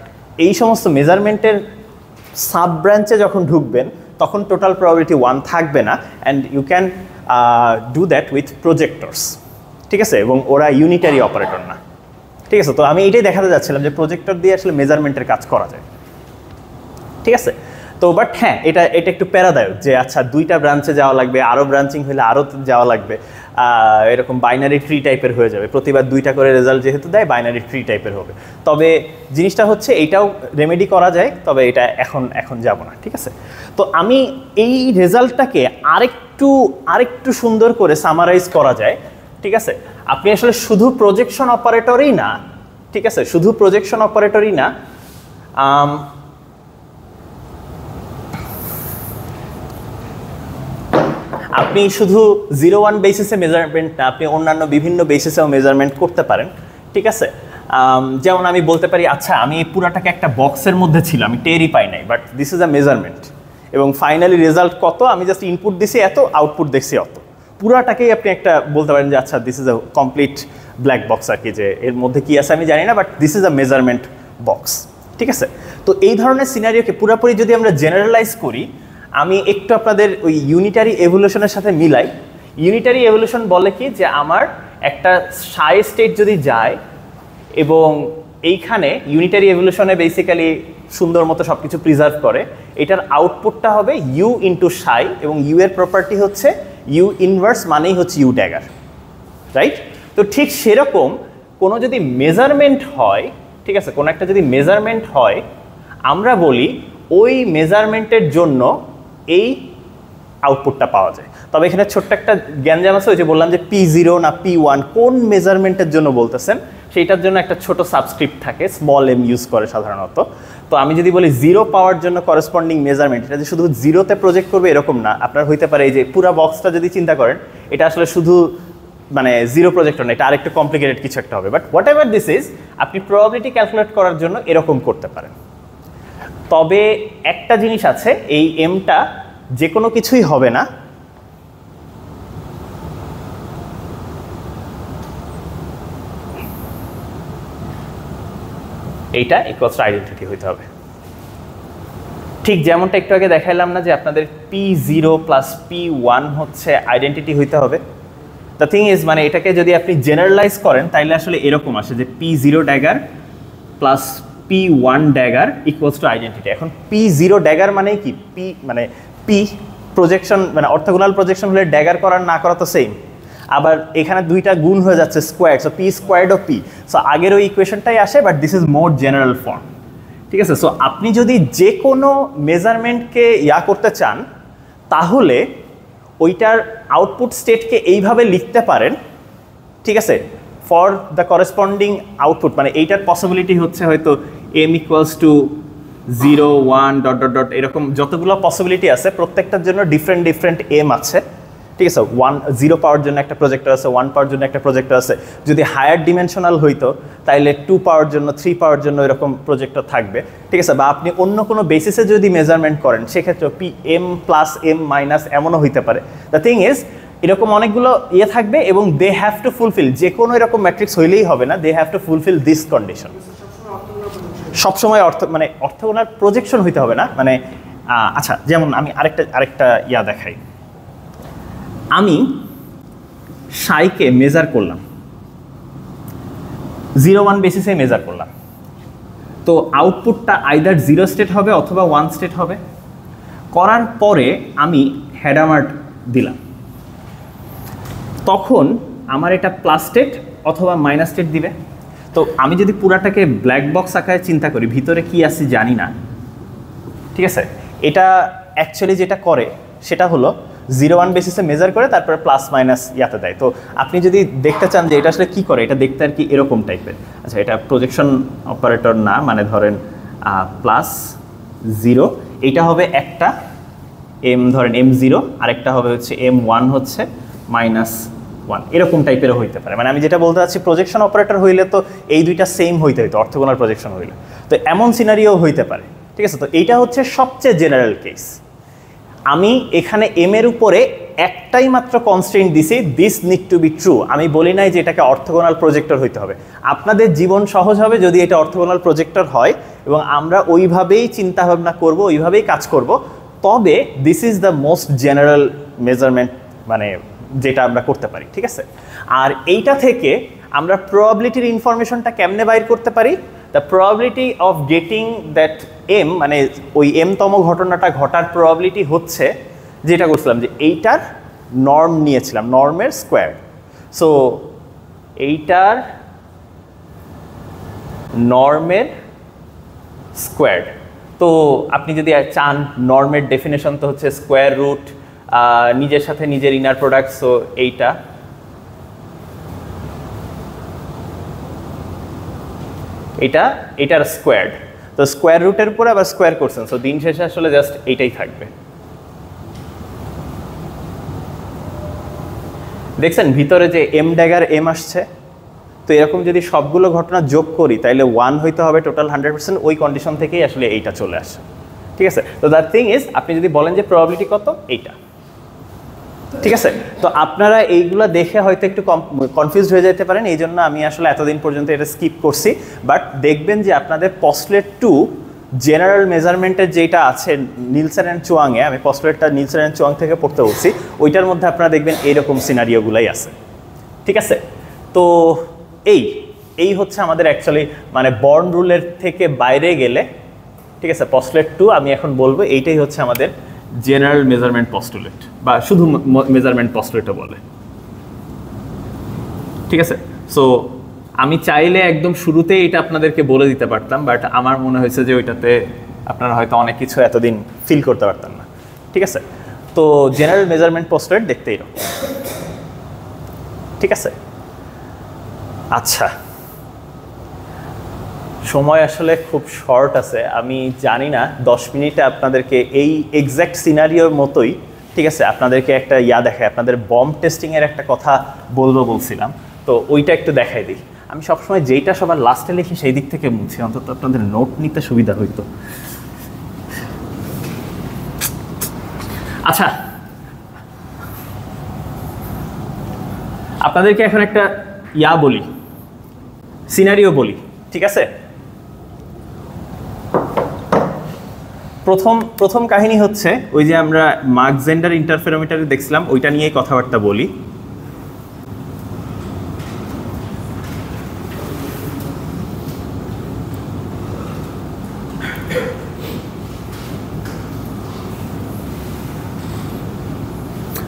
এই সমস্ত মেজারমেন্টের সাব ব্রাঞ্চে যখন ঢুকবেন তখন টোটাল প্রবাবিলিটি 1 থাকবে না, and you can do that with projectors. ঠিক আছে, এবং ওরা ইউনিটারি অপারেটর না। ঠিক আছে, তো আমি এটাই দেখাতে যাচ্ছিলাম যে প্রজেক্টর দিয়ে আসলে মেজারমেন্টের কাজ করা যায়। ঠিক আছে, তো বাট হ্যাঁ এটা একটু প্যারাদায়ক যে আচ্ছা 2টা ব্রাঞ্চে যাওয়া লাগবে, আরও ব্রাঞ্চিং হলে আরও যাওয়া লাগবে, এরকম বাইনারি ট্রি টাইপের হয়ে যাবে। প্রতিবার 2টা করে রেজাল্ট যেহেতু দেয় বাইনারি ট্রি টাইপের হবে। তবে জিনিসটা হচ্ছে এইটাও রেমেডি করা যায়, তবে এটা এখন যাব না। ঠিক আছে, তো আমি এই রেজাল্টটাকে আরেকটু সুন্দর করে সামারাইজ করা যায়। ঠিক আছে, আপনি আসলে শুধু প্রজেকশন অপারেটরই না, ঠিক আছে, শুধু প্রজেকশন অপারেটরই না, আপনি শুধু 0-1 বেসিসে মেজারমেন্ট না, আপনি অন্যান্য বিভিন্ন বেসিসেও মেজারমেন্ট করতে পারেন। ঠিক আছে, যেমন আমি বলতে পারি আচ্ছা আমি এই পুরাটাকে একটা বক্সের মধ্যে ছিল, আমি টেরই পাই নাই, but this is a measurement এবং ফাইনালি রেজাল্ট কত, আমি জাস্ট ইনপুট দিছি এত, আউটপুট দেখছি অত। পুরাটাকেই আপনি একটা বলতে পারেন যে আচ্ছা this is a complete black box আর কি, যে এর মধ্যে কী আছে আমি জানি না, but this is a measurement box. ঠিক আছে, তো এই ধরনের সিনারিওকে পুরোপুরি যদি আমরা জেনারেলাইজ করি, আমি একটু আপনাদের ওই ইউনিটারি এভলিউশনের সাথে মিলাই। ইউনিটারি এভলিউশন বলে কি যে আমার একটা সাই স্টেট যদি যায় এবং এইখানে ইউনিটারি এভলিউশনে বেসিক্যালি সুন্দর মতো সব কিছু প্রিজার্ভ করে, এটার আউটপুটটা হবে ইউ ইন্টু সাই এবং ইউ এর প্রপার্টি হচ্ছে ইউ ইনভার্স মানেই হচ্ছে ইউ ড্যাগার, রাইট? তো ঠিক সেরকম কোনো যদি মেজারমেন্ট হয়, ঠিক আছে, কোনো একটা যদি মেজারমেন্ট হয়, আমরা বলি ওই মেজারমেন্টের জন্য এই আউটপুটটা পাওয়া যায়। তবে এখানে ছোট্ট একটা জ্ঞানজাম আছে, ওই যে বললাম যে P0 না P1 কোন মেজারমেন্টের জন্য বলতেছেন, সেইটার জন্য একটা ছোট সাবস্ক্রিপ্ট থাকে, স্মল m ইউজ করে সাধারণত। তো আমি যদি বলি 0 পাওয়ার জন্য করেসপন্ডিং মেজারমেন্ট, এটা যে শুধু 0-তে প্রজেক্ট করবে এরকম না, আপনার হইতে পারে এই যে পুরো বক্সটা যদি চিন্তা করেন, এটা আসলে শুধু মানে 0 প্রজেক্টর না, এটা আরেকটু কমপ্লিকেটেড কিছু একটা হবে, but what ever this is, আপনি প্রবাবিলিটি ক্যালকুলেট করার জন্য এরকম করতে পারেন। তবে একটা জিনিস আছে, এই এমটা যে কোনো কিছুই হবে না, এইটা ইকুয়ালস টু আইডেন্টিটি হইতে হবে। ঠিক যেমনটা একটু আগে দেখাইলাম না যে আপনাদের P0 প্লাস P1 হচ্ছে আইডেন্টিটি হইতে হবে। দ্য থিং ইজ মানে এটাকে যদি আপনি জেনারেলাইজ করেন তাইলে আসলে এরকম আসে যে P0 dagger plus P1 dagger equals to identity. এখন P0 ড্যাগার মানে কি, পি মানে P প্রজেকশন মানে অর্থোগোনাল প্রজেকশন হলে ড্যাগার করার না করা তো সেম, আবার এখানে দুইটা গুণ হয়ে যাচ্ছে স্কোয়ার, সো P স্কোয়ার্ড ও P, সো আগের ওই ইকুয়েশনটাই আসে, but this is more general form. ঠিক আছে, সো আপনি যদি যে কোনো মেজারমেন্টকে করতে চান তাহলে ওইটার আউটপুট স্টেটকে এইভাবে লিখতে পারেন, ঠিক আছে, ফর দ্য করেসপন্ডিং আউটপুট, মানে এইটার পসিবিলিটি হচ্ছে হয়তো m equals to 0 1 dot dot dot, এরকম যতগুলো পসিবিলিটি আছে প্রত্যেকটার জন্য ডিফারেন্ট ডিফারেন্ট m আছে। ঠিক আছে, 0 পাওয়ার জন্য একটা প্রজেক্টর আছে, 1 পাওয়ার জন্য একটা প্রজেক্টর আছে, যদি হায়ার ডিমেনশনাল হইতো তাইলে 2 পাওয়ার জন্য 3 পাওয়ার জন্য এরকম প্রজেক্টর থাকবে। ঠিক আছে, বা আপনি অন্য কোনো বেসিসে যদি মেজারমেন্ট করেন সেক্ষেত্রে m প্লাস m মাইনাস এমনও হইতে পারে। দ্য থিং ইজ এরকম অনেকগুলো থাকবে এবং দে হ্যাভ টু ফুলফিল, যে কোনো এরকম ম্যাট্রিক্স হইলেই হবে না, they have to fulfil this condition. সবসময় মানে অর্থোগোনাল প্রজেকশন হইতে হবে না, মানে আচ্ছা যেমন আমি আরেকটা দেখাই, আমি সাইকে মেজার করলাম 0-1 বেসিসে মেজার করলাম, তো আউটপুটটা আইদার 0 স্টেট হবে অথবা 1 স্টেট হবে। করার পরে আমি হেডামার্ট দিলাম, তখন আমার এটা প্লাস স্টেট অথবা মাইনাস স্টেট দিবে। তো আমি যদি পুরাটাকে ব্ল্যাক বক্স আকারে চিন্তা করি, ভিতরে কি আছে জানি না, ঠিক আছে, এটা অ্যাকচুয়ালি যেটা করে সেটা হলো 0-1 বেসিসে মেজার করে তারপরে প্লাস মাইনাস দেয়। তো আপনি যদি দেখতে চান যে এটা আসলে কী করে, এটা দেখতে আর কি এরকম টাইপের। আচ্ছা, এটা প্রজেকশন অপারেটর না, মানে ধরেন প্লাস 0, এইটা হবে একটা m, ধরেন m0, আরেকটা হবে হচ্ছে m1 হচ্ছে -1, এরকম টাইপেরও হইতে পারে। মানে আমি যেটা বলতে চাচ্ছি, প্রজেকশন অপারেটর হইলে তো এই দুইটা সেম হইতে হইতো অর্থোগোনাল প্রজেকশন হইলে, তো এমন সিনারিও হইতে পারে। ঠিক আছে, তো এইটা হচ্ছে সবচেয়ে জেনারেল কেস। আমি এখানে m এর উপরে একটাই মাত্র কনস্ট্রেন্ট দিছি, this need to be true. আমি বলি নাই যে এটাকে অর্থোগোনাল প্রজেক্টর হইতে হবে। আপনাদের জীবন সহজ হবে যদি এটা অর্থোগোনাল প্রজেক্টর হয় এবং আমরা ওইভাবেই চিন্তা ভাবনা করব, ওইভাবেই কাজ করব, তবে this is the most general measurement, মানে যেটা আমরা করতে পারি। ঠিক আছে, আর এইটা থেকে আমরা প্রবাবিলিটির ইনফরমেশনটা কেমনে বাইর করতে পারি? The probability of getting that m, মানে ওই m-তম ঘটনাটা ঘটার প্রবাবিলিটি হচ্ছে যেটা করছিলাম যে এইটার নর্ম নিয়েছিলাম, নর্মের স্কোয়ার। সো এইটার নর্মের স্কোয়ার, তো আপনি যদি চান নর্মের ডেফিনেশন তো হচ্ছে স্কোয়ার রুট নিজের সাথে নিজের ইনার প্রোডাক্ট, সো এইটার স্কোয়ার্ড, তো স্কোয়ার রুটের উপরে আবার স্কোয়ার করছেন, সো দিন শেষে আসলে জাস্ট এইটাই থাকবে। দেখছেন ভিতরে যে m ড্যাগার m আসছে, তো এরকম যদি সবগুলো ঘটনা যোগ করি তাহলে 1 হইতে হবে টোটাল 100%, ওই কন্ডিশন থেকেই আসলে এইটা চলে আসে। ঠিক আছে, তো দ্য থিং ইজ আপনি যদি বলেন যে প্রবাবিলিটি কত, এইটা। ঠিক আছে, তো আপনারা এইগুলো দেখে হয়তো একটু কনফিউজড হয়ে যেতে পারেন, এই জন্য আমি আসলে এতদিন পর্যন্ত এটা স্কিপ করছি। বাট দেখবেন যে আপনাদের পস্টুলেট 2 জেনারেল মেজারমেন্টের যেটা আছে নিলসন অ্যান্ড চুয়াংয়ে, আমি পস্টুলেটটা নিলসন অ্যান্ড চুয়াং থেকে পড়তে বলছি, ওইটার মধ্যে আপনারা দেখবেন এইরকম সিনারিওগুলাই আছে। ঠিক আছে, তো এই হচ্ছে আমাদের অ্যাকচুয়ালি মানে বর্ন রুলের থেকে বাইরে গেলে, ঠিক আছে, পস্টুলেট 2 আমি এখন বলবো এইটাই হচ্ছে আমাদের জেনারেল মেজারমেন্ট পস্টুলেট, বা শুধু মেজারমেন্ট পস্টুলেটও বলে। ঠিক আছে, সো আমি চাইলে একদম শুরুতেই এটা আপনাদেরকে বলে দিতে পারতাম, বাট আমার মনে হয়েছে যে ওইটাতে আপনারা হয়তো অনেক কিছু এতদিন ফিল করতে পারতেন না। ঠিক আছে, তো জেনারেল মেজারমেন্ট পস্টুলেট দেখতে এরকম। ঠিক আছে, আচ্ছা, সময় আসলে খুব শর্ট আছে, আমি জানি না 10 মিনিটে আপনাদেরকে এই এক্স্যাক্ট সিনারিওর মতোই, ঠিক আছে, আপনাদেরকে একটা দেখায়, আপনাদের বম্ব টেস্টিংয়ের একটা কথা বলছিলাম, তো ওইটা একটু দেখাই দিই। আমি সবসময় যেইটা সবার লাস্টে লিখি সেই দিক থেকে মুছি, অন্তত আপনাদের নোট নিতে সুবিধা হইতো। আচ্ছা, আপনাদেরকে এখন একটা বলি, সিনারিও বলি। ঠিক আছে, প্রথম কাহিনী হচ্ছে ওই যে আমরা মাক জেন্ডার ইন্টারফেরোমিটারে দেখছিলাম, ওইটা নিয়ে কথাবার্তা বলি।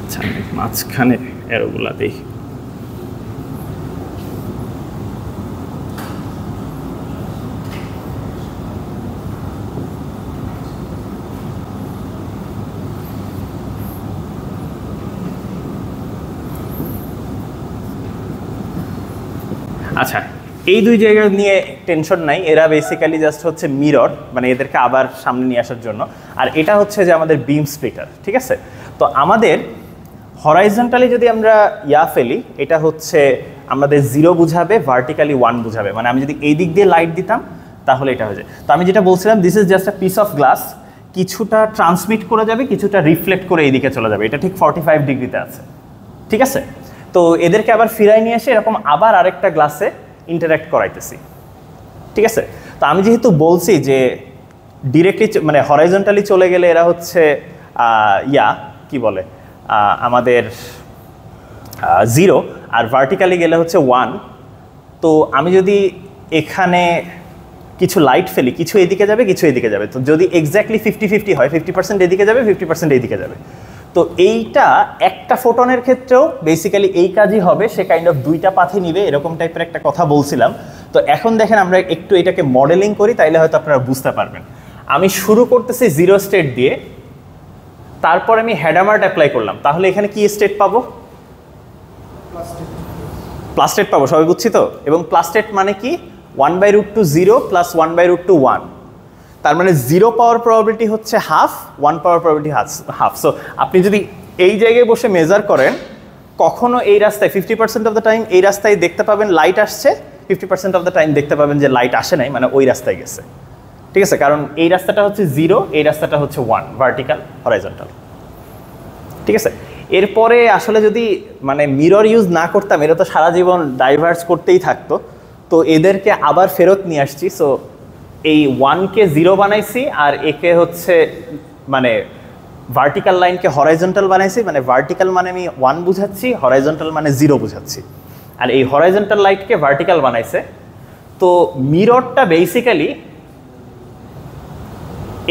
আচ্ছা, মাঝখানে এরোগুলা দেখি। আচ্ছা, এই দুই জায়গা নিয়ে টেনশন নাই, এরা বেসিক্যালি জাস্ট হচ্ছে মিরর, মানে এদেরকে আবার সামনে নিয়ে আসার জন্য। আর এটা হচ্ছে যে আমাদের বিম স্প্লিটার। ঠিক আছে, তো আমাদের হরাইজন্টালি যদি আমরা ফেলি, এটা হচ্ছে আমাদের 0 বুঝাবে, ভার্টিক্যালি 1 বুঝাবে। মানে আমি যদি এই দিক দিয়ে লাইট দিতাম তাহলে এটা হয়ে যায়। তো আমি যেটা বলছিলাম, this is just a piece of glass, কিছুটা ট্রান্সমিট করে যাবে, কিছুটা রিফ্লেক্ট করে এইদিকে চলে যাবে। এটা ঠিক 45 ডিগ্রিতে আছে। ঠিক আছে, তো এদেরকে আবার ফিরাই নিয়ে এসে এরকম আবার আরেকটা গ্লাসে ইন্টারঅ্যাক্ট করাইতেছি। ঠিক আছে, তো আমি যেহেতু বলছি যে ডিরেক্টলি মানে হরাইজন্টালি চলে গেলে এরা হচ্ছে কি বলে আমাদের 0, আর ভার্টিক্যালি গেলে হচ্ছে 1। তো আমি যদি এখানে কিছু লাইট ফেলি, কিছু এদিকে যাবে, কিছু এদিকে যাবে। তো যদি এক্স্যাক্টলি 50-50 হয়, 50% এদিকে যাবে, 50% এইদিকে যাবে। তো এইটা একটা ফোটনের ক্ষেত্রেও বেসিক্যালি এই কাজই হবে, সে কাইন্ড অফ দুইটা পাথে নিবে, এরকম টাইপের একটা কথা বলছিলাম। তো এখন দেখেন আমরা একটু এটাকে মডেলিং করি, তাইলে হয়তো আপনারা বুঝতে পারবেন। আমি শুরু করতেছি 0 স্টেট দিয়ে, তারপর আমি হ্যাডামার্ট অ্যাপ্লাই করলাম, তাহলে এখানে কি স্টেট পাবো? প্লাস স্টেট পাবো, সবাই বুঝছি তো? এবং প্লাস স্টেট মানে কি? 1/√2 0 + 1/√2 1। তার মানে 0 পাওয়ার প্রবাবিলিটি হচ্ছে হাফ, 1 পাওয়ার প্রবাবিলিটি হাফ। সো আপনি যদি এই জায়গায় বসে মেজার করেন, কখনো এই রাস্তায় 50% অফ দ্য টাইম এই রাস্তায় দেখতে পাবেন লাইট আসছে, 50% অফ দ্য টাইম দেখতে পাবেন যে লাইট আসে নাই, মানে ওই রাস্তায় গেছে। ঠিক আছে, কারণ এই রাস্তাটা হচ্ছে 0, এই রাস্তাটা হচ্ছে 1, ভার্টিক্যাল হরাইজন্টাল। ঠিক আছে, এরপরে আসলে যদি মানে মিরর ইউজ না করতাম, এরা তো সারা জীবন ডাইভার্স করতেই থাকতো। তো এদেরকে আবার ফেরত নিয়ে আসছি। সো এই 1কে 0 বানাইছি, আর একে হচ্ছে মানে ভার্টিক্যাল লাইনকে হরাইজন্টাল বানাইছি। মানে ভার্টিক্যাল মানে আমি 1 বুঝাচ্ছি, হরাইজন্টাল মানে 0 বুঝাচ্ছি। আর এই হরাইজন্টাল লাইটকে ভার্টিক্যাল বানাইছে। তো মিররটা বেসিক্যালি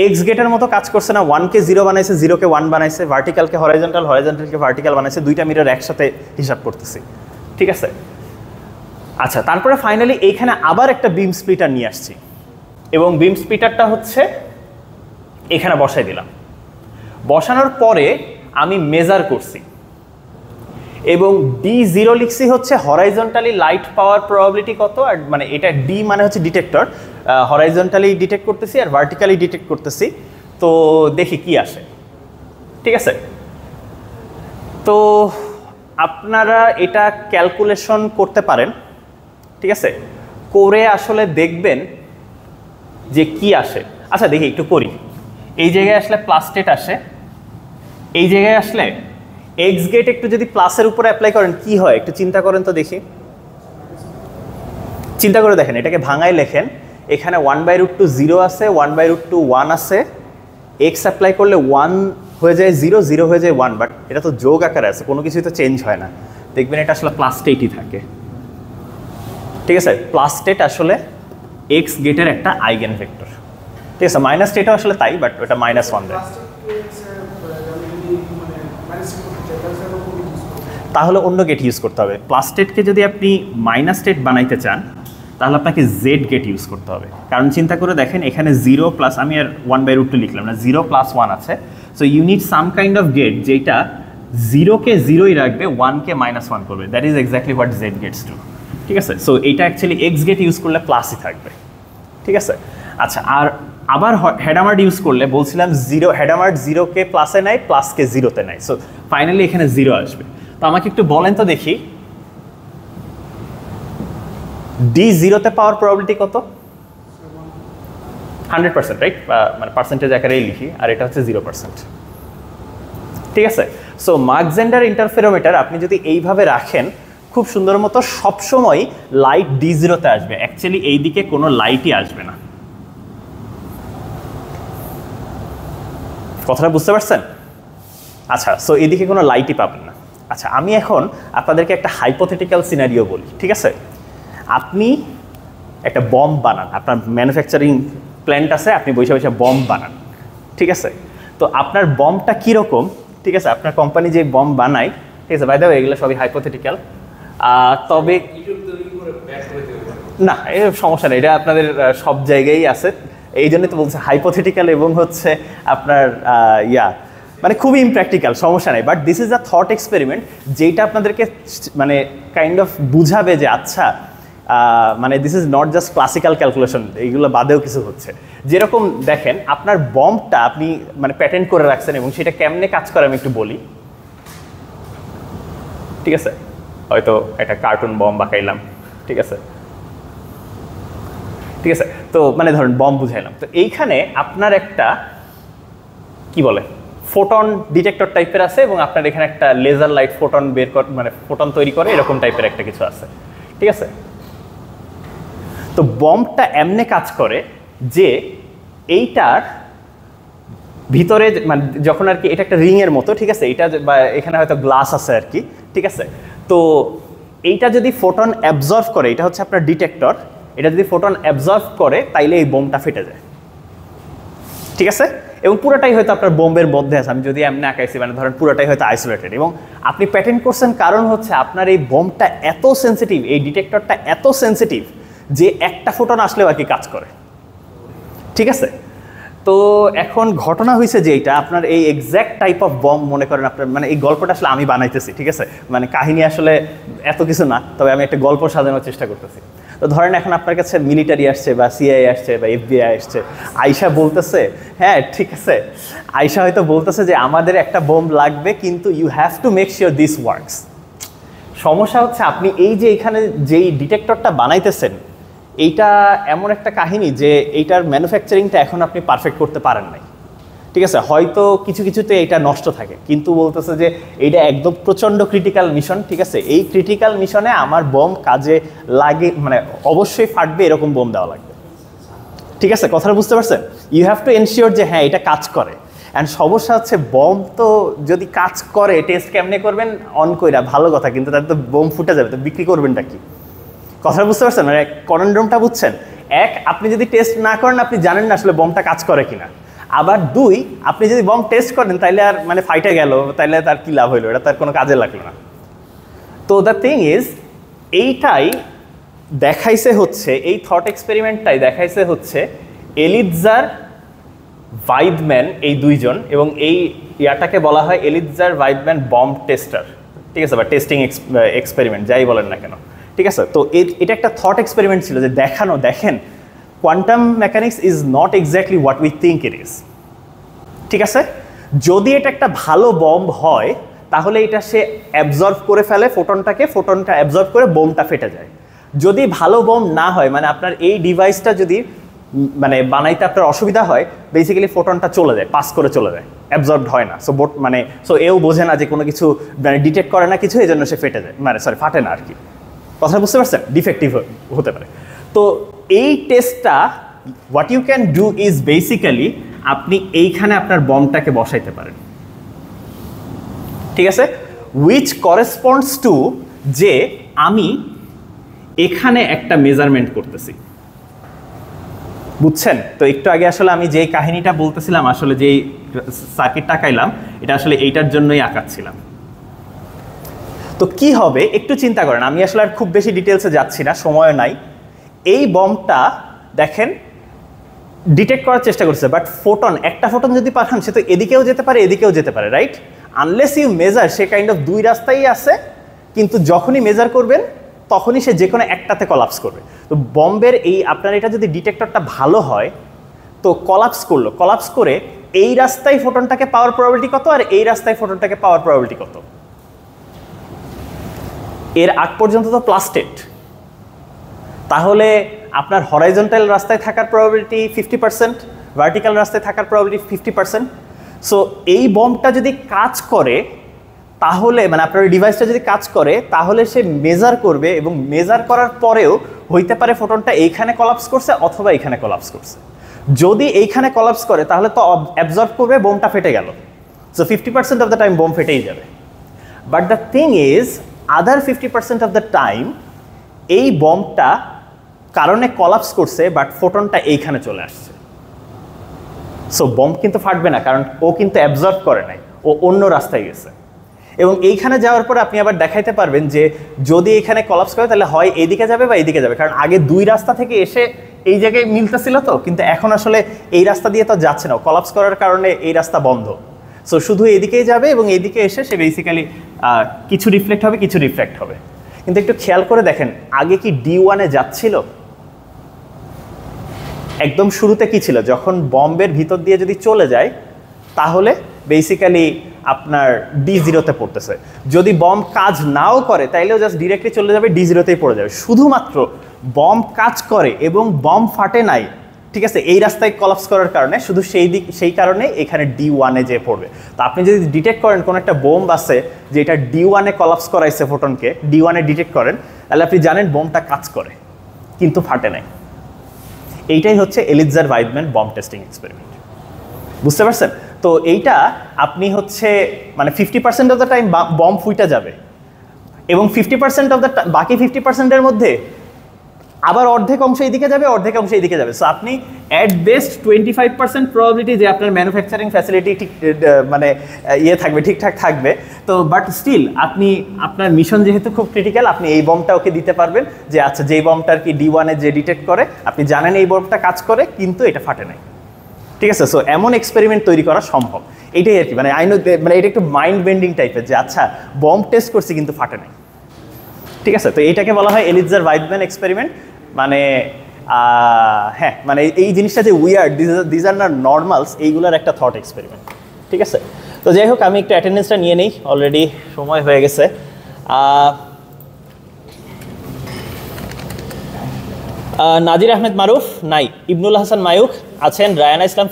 এক্স গেটের মতো কাজ করছে না, 1কে 0 বানাইছে, 0কে 1 বানাইছে, ভার্টিক্যালকে হরাইজন্টাল, হরাইজন্টালকে ভার্টিক্যাল বানাইছে, দুইটা মিরর একসাথে হিসাব করতেছি। ঠিক আছে, আচ্ছা, তারপরে ফাইনালি এইখানে আবার একটা বিম স্প্লিটার নিয়ে আসছি, এবং বিম স্প্লিটারটা হচ্ছে এখানে বসাই দিলাম। বসানোর পরে আমি মেজার করছি, এবং D0 লিখছি হচ্ছে হরাইজন্টালি লাইট পাওয়ার প্রবাবিলিটি কত। আর মানে এটা ডি মানে হচ্ছে ডিটেক্টর, হরাইজন্টালি ডিটেক্ট করতেছি আর ভার্টিক্যালি ডিটেক্ট করতেছি। তো দেখি কি আসে। ঠিক আছে, তো আপনারা এটা ক্যালকুলেশন করতে পারেন। ঠিক আছে, করে আসলে দেখবেন যে কি আসে। আচ্ছা দেখি একটু করি, এই জায়গায় আসলে প্লাস স্টেট আসে, এই জায়গায় আসলে এক্স গেট একটু যদি প্লাসের উপরে অ্যাপ্লাই করেন কি হয় একটু চিন্তা করেন তো দেখি, চিন্তা করে দেখেন, এটাকে ভাঙায় লেখেন, এখানে 1/√2 0 আছে, 1/√2 1 আছে, এক্স অ্যাপ্লাই করলে 1 হয়ে যায় 0, 0 হয়ে যায় 1, বাট এটা তো যোগ আকারে আছে, কোনো কিছুই তো চেঞ্জ হয় না, দেখবেন এটা আসলে প্লাস স্টেটই থাকে। ঠিক আছে, প্লাস স্টেট আসলে এক্স গেটের একটা আইগেন ভেক্টর। ঠিক আছে, মাইনাস স্টেটও আসলে তাই, বাট ওটা -1 দেয়। তাহলে অন্য গেট ইউজ করতে হবে। প্লাস স্টেটকে যদি আপনি মাইনাস স্টেট বানাইতে চান তাহলে আপনাকে জেড গেট ইউজ করতে হবে, কারণ চিন্তা করে দেখেন এখানে 0 প্লাস, আমি আর 1/√2 লিখলাম না, 0 + 1 আছে, so you need some kind of gate যেটা 0-কে 0ই রাখবে, 1-কে -1 করবে, that is exactly what Z gates too. ঠিক আছে, সো এইটা অ্যাকচুয়ালি এক্স গেট ইউজ করলে প্লাসই থাকবে। ঠিক আছে, আচ্ছা আর আবার হেডামার্ট ইউজ করলে বলছিলাম 0, হেডামার্ট 0-কে প্লাসে নেয়, প্লাসকে 0-তে নেয়, সো ফাইনালি এখানে 0 আসবে। তো আমাকে একটু বলেন তো দেখি ডি 0-তে পাওয়ার প্রবাবিলিটি কত? 100%, রাইট? মানে পার্সেন্টেজ আকারেই লিখি, আর এটা হচ্ছে 0%। ঠিক আছে, সো মাক জেন্ডার ইন্টারফেরোমিটার আপনি যদি এইভাবে রাখেন খুব সুন্দর মতো সবসময় লাইট ডি 0-তে আসবে, অ্যাকচুয়ালি এই দিকে কোনো লাইটই আসবে না। কথাটা বুঝতে পারছেন? আচ্ছা, সো এইদিকে কোনো লাইটই পাবেন না। আচ্ছা, আমি এখন আপনাদেরকে একটা হাইপোথেটিক্যাল সিনারিও বলি। ঠিক আছে, আপনি একটা বম্ব বানান, আপনার ম্যানুফ্যাকচারিং প্ল্যান্ট আছে, আপনি বসে বসে বম্ব বানান। ঠিক আছে, তো আপনার বম্বটা কীরকম? ঠিক আছে, আপনার কোম্পানি যে বম্ব বানায়, ঠিক আছে, বাই দ্য ওয়ে এগুলো সবই হাইপোথেটিক্যাল, তবে না এর সমস্যা নেই, এটা আপনাদের সব জায়গায় আছে, এই জন্যই তো বলছে হাইপোথেটিক্যাল এবং হচ্ছে আপনার মানে খুবই ইমপ্র্যাকটিক্যাল, সমস্যা নেই, but this is a thought experiment যেটা আপনাদেরকে মানে কাইন্ড অফ বুঝাবে যে আচ্ছা মানে this is not just classical calculation, এইগুলো বাদেও কিছু হচ্ছে। যেরকম দেখেন আপনার বম্বটা আপনি মানে প্যাটেন্ট করে রাখছেন এবং সেটা কেমনে কাজ করে আমি একটু বলি। ঠিক আছে, হয়তো একটা কার্টুন বম্ব বাঁকাইলাম, ঠিক আছে, ঠিক আছে, তো মানে ধরুন বম্ব বুঝাইলাম, তো এইখানে আপনার একটা কি বলে ফোটন ডিটেক্টর টাইপের আছে এবং আপনার এখানে একটা লেজার লাইট ফোটন বের করে মানে ফোটন তৈরি করে এরকম টাইপের একটা কিছু আছে। ঠিক আছে, তো বম্বটা এমনে কাজ করে যে এইটার ভিতরে মানে যখন আর কি এটা একটা রিংয়ের মতো, ঠিক আছে, এটা বা এখানে হয়তো গ্লাস আছে আর কি, ঠিক আছে, তো এইটা যদি ফোটন অ্যাবজর্ভ করে, এটা হচ্ছে আপনার ডিটেক্টর, এটা যদি ফোটন অ্যাবজর্ভ করে তাইলে এই বোমটা ফেটে যায়। ঠিক আছে, এবং পুরোটাই হয়তো আপনার বোম্বের মধ্যে আছে, আমি যদি এমনি আঁকাইছি মানে ধরেন পুরোটাই হয়তো আইসোলেটেড, এবং আপনি প্যাটেন্ট করছেন কারণ হচ্ছে আপনার এই বোমটা এত সেন্সিটিভ, এই ডিটেক্টরটা এত সেন্সিটিভ যে একটা ফোটন আসলেও আর কি কাজ করে। ঠিক আছে, তো এখন ঘটনা হয়েছে যে এইটা আপনার এই এক্স্যাক্ট টাইপ অফ বম মনে করেন আপনার মানে এই গল্পটা আসলে আমি বানাইতেছি। ঠিক আছে, মানে কাহিনী আসলে এত কিছু না, তবে আমি একটা গল্প সাজানোর চেষ্টা করতেছি। তো ধরেন এখন আপনার কাছে মিলিটারি আসছে বা সিআইএ আসছে বা এফবিআই আসছে, আয়শা বলতেছে হ্যাঁ ঠিক আছে, আয়শা হয়তো বলতেছে যে আমাদের একটা বোম লাগবে কিন্তু you have to make sure this works. সমস্যা হচ্ছে আপনি এই যে এখানে যেই ডিটেক্টরটা বানাইতেছেন এইটা এমন একটা কাহিনী যে এইটার ম্যানুফ্যাকচারিংটা এখন আপনি পারফেক্ট করতে পারেন নাই। ঠিক আছে, হয়তো কিছু কিছুতে এটা নষ্ট থাকে, কিন্তু বলতেছে যে এইটা একদম প্রচণ্ড ক্রিটিক্যাল মিশন। ঠিক আছে, এই ক্রিটিক্যাল মিশনে আমার বোম কাজে লাগে মানে অবশ্যই ফাটবে এরকম বোম দেওয়া লাগবে। ঠিক আছে, কথাটা বুঝতে পারছেন? ইউ হ্যাভ টু এনশিওর যে হ্যাঁ এটা কাজ করে। অ্যান্ড সমস্যা হচ্ছে বম তো যদি কাজ করে টেস্ট কেমনে করবেন অন কইরা ভালো কথা, কিন্তু তাদের তো বোম ফুটে যাবে, তো বিক্রি করবেনটা কি? কথাটা বুঝতে পারছেন? মানে কনন্ড্রমটা বুঝছেন? এক, আপনি যদি টেস্ট না করেন আপনি জানেন না আসলে বোমটা কাজ করে কিনা। আবার দুই, আপনি যদি বম টেস্ট করেন তাইলে আর মানে ফাইটে গেল, তাইলে তার কী লাভ হইলো, এটা তার কোনো কাজে লাগলো না। তো দ্য থিং ইজ এইটাই দেখাইছে হচ্ছে, এই থট এক্সপেরিমেন্টটাই দেখাইছে হচ্ছে এলিৎজার ভাইডম্যান, এই দুইজন, এবং এই ইয়াটাকে বলা হয় এলিৎজার ভাইডম্যান বম্ব টেস্টার। ঠিক আছে, বা টেস্টিং এক্সপেরিমেন্ট যাই বলেন না কেন। ঠিক আছে, তো এটা একটা থট এক্সপেরিমেন্ট ছিল যে দেখেন quantum mechanics is not exactly what we think it is. ঠিক আছে, যদি এটা একটা ভালো বম্ব হয় তাহলে এটা সে অ্যাবজর্ব করে ফেলে ফোটনটাকে, ফোটনটা অ্যাবজর্ব করে বোমটা ফেটে যায়। যদি ভালো বম না হয়, মানে আপনার এই ডিভাইসটা যদি মানে বানাইতে আপনার অসুবিধা হয়, বেসিক্যালি ফোটনটা চলে যায়, পাস করে চলে যায়, অ্যাবজর্বড হয় না। সো মানে এও বোঝে না যে কোনো কিছু মানে ডিটেক্ট করে না কিছু, এই জন্য সে ফেটে যায়, মানে সরি ফাটে না আর কি। কথা বুঝতে পারছেন? ডিফেক্টিভ হতে পারে। তো এই টেস্টটা what you can do is basically আপনি এইখানে আপনার বমটাকে বসাইতে পারেন, ঠিক আছে, উইচ করেসপন্ডস টু যে আমি এখানে একটা মেজারমেন্ট করতেছি, বুঝছেন? তো একটু আগে আসলে আমি যে কাহিনীটা বলতেছিলাম, আসলে যেই সার্কিটটা আঁকাইলাম, এটা আসলে এইটার জন্যই আঁকাচ্ছিলাম। তো কি হবে একটু চিন্তা করেন, আমি আসলে আর খুব বেশি ডিটেলসে যাচ্ছি না, সময় নাই। এই বমটা দেখেন ডিটেক্ট করার চেষ্টা করছে, বাট ফোটন, একটা ফোটন যদি পাঠান সে তো এদিকেও যেতে পারে এদিকেও যেতে পারে, right? Unless you measure, say kind of দুই রাস্তাই আছে, কিন্তু যখনই মেজার করবেন তখনই সে যে কোনো একটাতে কলাপস করবে। তো বম্বের এই আপনার এটা যদি ডিটেক্টরটা ভালো হয়, তো কলাপস করলো, কলাপস করে এই রাস্তায় ফোটনটাকে পাওয়ার প্রবাবিলিটি কত আর এই রাস্তায় ফোটনটাকে পাওয়ার প্রবাবিলিটি কত, এর আগ পর্যন্ত তো প্লাস্টেড, তাহলে আপনার হরাইজন্টাল রাস্তায় থাকার প্রবাবিলিটি 50%, ভার্টিক্যাল রাস্তায় থাকার প্রবাবিলিটি 50%। সো এই বমটা যদি কাজ করে, তাহলে মানে আপনার ডিভাইসটা যদি কাজ করে, তাহলে সে মেজার করবে এবং মেজার করার পরেও হইতে পারে ফোটনটা এইখানে কলাপস করছে অথবা এইখানে কলাপস করছে। যদি এইখানে কলাপস করে তাহলে তো অ্যাবজর্ব করবে, বোমটা ফেটে গেল। So 50% of the time bomb ফেটেই যাবে। But the thing is, other 50% of the time এই বমটা কারণে কলাপস করছে, বাট ফোটনটা এইখানে চলে আসছে। সো বম কিন্তু ফাটবে না, কারণ ও কিন্তু অ্যাবজর্ব করে নাই, ও অন্য রাস্তায় গেছে। এবং এইখানে যাওয়ার পরে আপনি আবার দেখাইতে পারবেন যে যদি এখানে কলাপস করে তাহলে হয় এইদিকে যাবে বা এইদিকে যাবে, কারণ আগে দুই রাস্তা থেকে এসে এই জায়গায় মিলতেছিল তো, কিন্তু এখন আসলে এই রাস্তা দিয়ে তো যাচ্ছে না, কলাপস করার কারণে এই রাস্তা বন্ধ। সো শুধু এদিকেই যাবে এবং এইদিকে এসে সে বেসিক্যালি কিছু রিফ্লেক্ট হবে, কিছু রিফ্লেক্ট হবে। কিন্তু একটু খেয়াল করে দেখেন, আগে কি D1-এ যাচ্ছিল? একদম শুরুতে কি ছিল? যখন বম্বের ভিতর দিয়ে যদি চলে যায় তাহলে বেসিক্যালি আপনার D0-তে পড়তেছে। যদি বম কাজ নাও করে তাইলেও জাস্ট ডিরেক্টলি চলে যাবে, D0-তেই পড়ে যাবে। শুধুমাত্র বম কাজ করে এবং বম ফাটে নাই, ঠিক আছে, এই রাস্তায় কলাপস করার কারণে, শুধু সেই কারণে এখানে D1-এ যেয়ে পড়বে। তো আপনি যদি ডিটেক্ট করেন কোনো একটা বোম আছে যে এটা D1-এ কলাপস করাইছে ফোটনকে, D1-এ ডিটেক্ট করেন, তাহলে আপনি জানেন বোমটা কাজ করে কিন্তু ফাটে নাই। এইটাই হচ্ছে এলিৎজার ওয়াইডম্যান বম টেস্টিং এক্সপেরিমেন্ট, বুঝতে পারছেন? তো এইটা আপনি হচ্ছে মানে 50% অফ দ্য টাইম বম ফুইটা যাবে এবং 50% অফ দ্য বাকি 50%-এর মধ্যে আবার অর্ধেক অংশ এইদিকে যাবে, অর্ধেক অংশ এইদিকে যাবে। সো আপনি অ্যাট বেস্ট 25% প্রবাবিলিটি যে আপনার ম্যানুফ্যাকচারিং ফ্যাসিলিটি ঠিক মানে থাকবে, ঠিকঠাক থাকবে। তো বাট স্টিল আপনি আপনার মিশন যেহেতু খুব ক্রিটিক্যাল, আপনি এই বমটা ওকে দিতে পারবেন যে আচ্ছা যেই বমটা আর কি D1-এ যে ডিটেক্ট করে, আপনি জানেন এই বমটা কাজ করে কিন্তু এটা ফাটে নাই, ঠিক আছে? সো এমন এক্সপেরিমেন্ট তৈরি করা সম্ভব, এইটাই আর কি। মানে আই নো, মানে এটা একটু মাইন্ড বেন্ডিং টাইপের যে আচ্ছা বম টেস্ট করছি কিন্তু ফাটে নাই, ঠিক আছে? তো এইটাকে বলা হয় এলিৎজার ওয়াইডম্যান এক্সপেরিমেন্ট। মানে হ্যাঁ, মানে এই জিনিসটা যে উইয়ার্ড, দিজ আর নট নর্মালস, এইগুলোর একটা থট এক্সপেরিমেন্ট, ঠিক আছে? তো যাই হোক, আমি একটু অ্যাটেন্ডেন্সটা নিয়ে নেই, অলরেডি সময় হয়ে গেছে। নাজির আহমেদ মারুফ নাই, ইবনুল হাসান মায়ুক আছেন, রায়ানা ইসলাম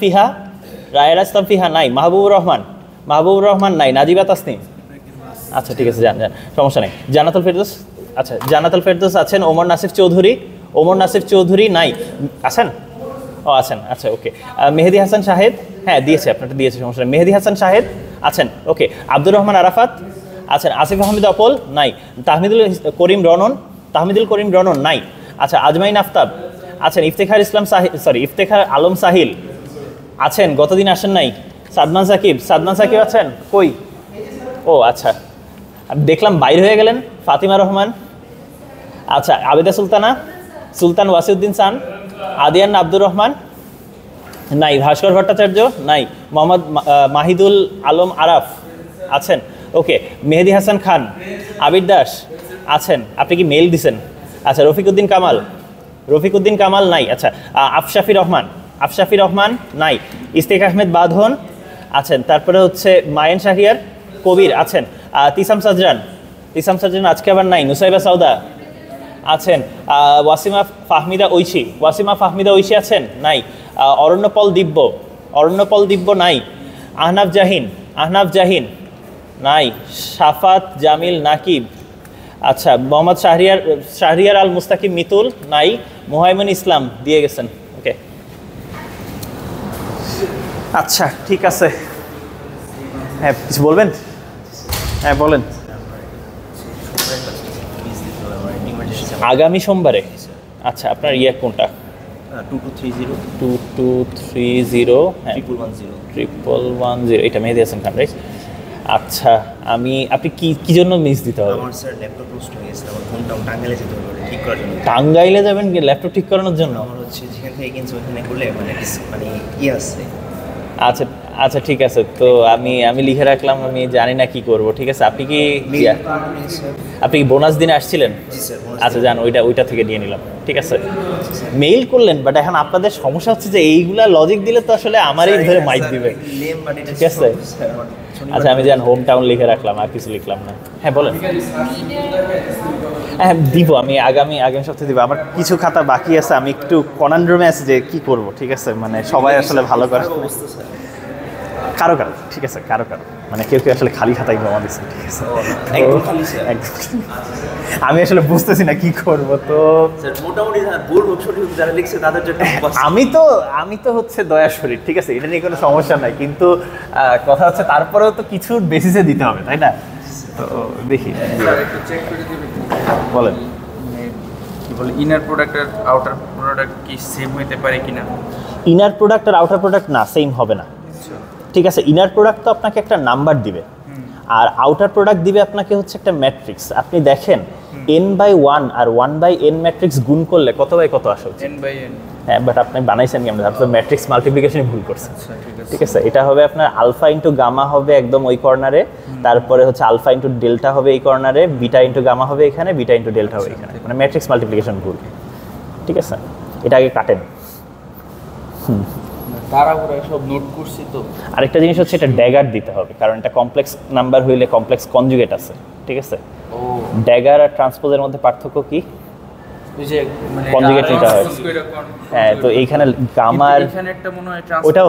ফিহা নাই, মাহবুবুর রহমান নাই, নাজিবা তাসনিম, আচ্ছা ঠিক আছে, যান সমস্যা নেই। জান্নাতুল ফেরদৌস, আচ্ছা জান্নাতুল ফেরদৌস আছেন। ওমর নাসিফ চৌধুরী নাই, আছেন? ও আছেন, আচ্ছা ওকে। মেহেদি হাসান শাহেদ, হ্যাঁ দিয়েছে, আপনারটা দিয়েছে, সমস্যা নেই। মেহেদি হাসান শাহেদ আছেন, ওকে। আব্দুর রহমান আরাফাত আছেন। আসিফ আহমেদ অপল নাই। তাহমিদুল করিম রনন নাই। আচ্ছা আজমাইন আফতাব আছেন। ইফতেখার আলম সাহিল আছেন, গতদিন আসেন নাই। সাদমান সাকিব আছেন কই? ও আচ্ছা, দেখলাম বাইরে হয়ে গেলেন। ফাতিমা রহমান, আচ্ছা। আবেদা সুলতান ওয়াসিউদ্দিন সান, আদিয়ান আব্দুর রহমান নাই। ভাস্কর ভট্টাচার্য নাই। মোহাম্মদ মাহিদুল আলম আরাফ আছেন, ওকে। মেহেদি হাসান খান, আবির দাস আছেন, আপনি কি মেল দিছেন? আচ্ছা। রফিকুদ্দিন কামাল নাই। আচ্ছা। আফশাফি রহমান নাই। ইস্তেক আহমেদ বাঁধন আছেন। তারপরে হচ্ছে মায়েন শাহরিয়ার কবির আছেন। তিসাম সাজরান আজকে আবার নাই। নুসাইবা সাউদা আছেন। ওয়াসিমা ফাহমিদা ঐশী আছেন? নাই। অরণ্যপল দিব্য নাই। আহনাফ জাহিন নাই। সাফাত জামিল নাকিব, আচ্ছা। মোহাম্মদ শাহরিয়ার আল মুস্তাকিম মিতুল নাই। মুহাইমিন ইসলাম দিয়ে গেছেন, ওকে। আচ্ছা ঠিক আছে, হ্যাঁ কিছু বলবেন? হ্যাঁ বলেন। আগামী সোমবারে, আচ্ছা আপনার কোনটা? 2230 হ্যাঁ 110 এটা মেহেদি হাসান খান, রাইট? আচ্ছা আপনি কি জন্য মিস দিতে হবে? আমার স্যার ল্যাপটপ নষ্ট হয়ে গেছে, আমার ফোনটা টাঙ্গাইলে যেতে হবে ঠিক করার জন্য। টাঙ্গাইলে যাবেন কি ল্যাপটপ ঠিক করানোর জন্য? আমার হচ্ছে যেখান থেকে কিনছি ওখানে করলে মানে আছে। আচ্ছা আচ্ছা ঠিক আছে, তো আমি লিখে রাখলাম, আমি জানি না কি করব। ঠিক আছে, আপনি কি বোনাস দিনে আসছিলেন? আচ্ছা যান, ওইটা থেকে নিয়ে নিলাম, ঠিক আছে। মেইল করলেন, বাট এখন আপনাদের সমস্যা হচ্ছে যে এইগুলা লজিক দিলে তো আসলে আমারই ধরে মাইক দিবে, ঠিক আছে। আচ্ছা আমি যান হোম টাউন লিখে রাখলাম, আর কিছু লিখলাম না। হ্যাঁ বলেন। হ্যাঁ দিব, আমি আগামী সপ্তাহে দিব। আমার কিছু খাতা বাকি আছে, আমি একটু কনান্ড্রমে আছে যে কি করব, ঠিক আছে। মানে সবাই আসলে ভালো করে, কারো ঠিক আছে, কারো মানে কেউ আসলে খালি খাতায় জমা দিচ্ছে, ঠিক আছে। আমি আসলে বুঝতেছি না কি করব। তো মোটামুটি যারা লিখছে তাদের জন্য আমি তো হচ্ছে দয়া শরীর, ঠিক আছে, এটা নিয়ে কোনো সমস্যা নাই। কিন্তু কথা হচ্ছে তারপরেও তো কিছুর বেসিসে দিতে হবে, তাই না? তো দেখি একটু চেক করে দিবেন। বলেন। কি বলে ইনার প্রোডাক্ট আর আউটার প্রোডাক্ট কি সেম হইতে পারে কিনা? ইনার প্রোডাক্ট আর আউটার প্রোডাক্ট না, সেম হবে না, ঠিক আছে। ইনার প্রোডাক্ট তো আপনাকে একটা নাম্বার দিবে, আর আউটার প্রোডাক্ট দিবে আপনাকে হচ্ছে একটা ম্যাট্রিক্স। আপনি দেখেন n/1 আর 1/n ম্যাট্রিক্স গুণ করলে কত বাই কত আসে? n/n। হ্যাঁ, বাট আপনি বানাইছেন কেমন? আপনি ম্যাট্রিক্স মাল্টিপ্লিকেশনে ভুল করছেন, ঠিক আছে। এটা হবে আপনার আলফা ইন্টু গামা হবে একদম ওই কর্নারে, তারপরে হচ্ছে আলফা ইন্টু ডেল্টা হবে এই কর্নারে, বিটা ইন্টু গামা হবে এখানে, বিটা ইন্টু ডেল্টা হবে এখানে। মানে ম্যাট্রিক্স মাল্টিপ্লিকেশন ভুল, ঠিক আছে। এটা আগে কাটেন। তাড়াহুড়া সব নোট করছি তো। আরেকটা জিনিস হচ্ছে এটা ড্যাগার দিতে হবে, কারণ এটা কমপ্লেক্স নাম্বার হইলে কমপ্লেক্স কনজুগেট আছে, ঠিক আছে। ও ড্যাগার আর ট্রান্সপোজের মধ্যে পার্থক্য কি? ওই যে মানে কনজুগেট নিতে হয়। হ্যাঁ, তো এইখানে গামার এখানে একটা মনে হয় ওটাও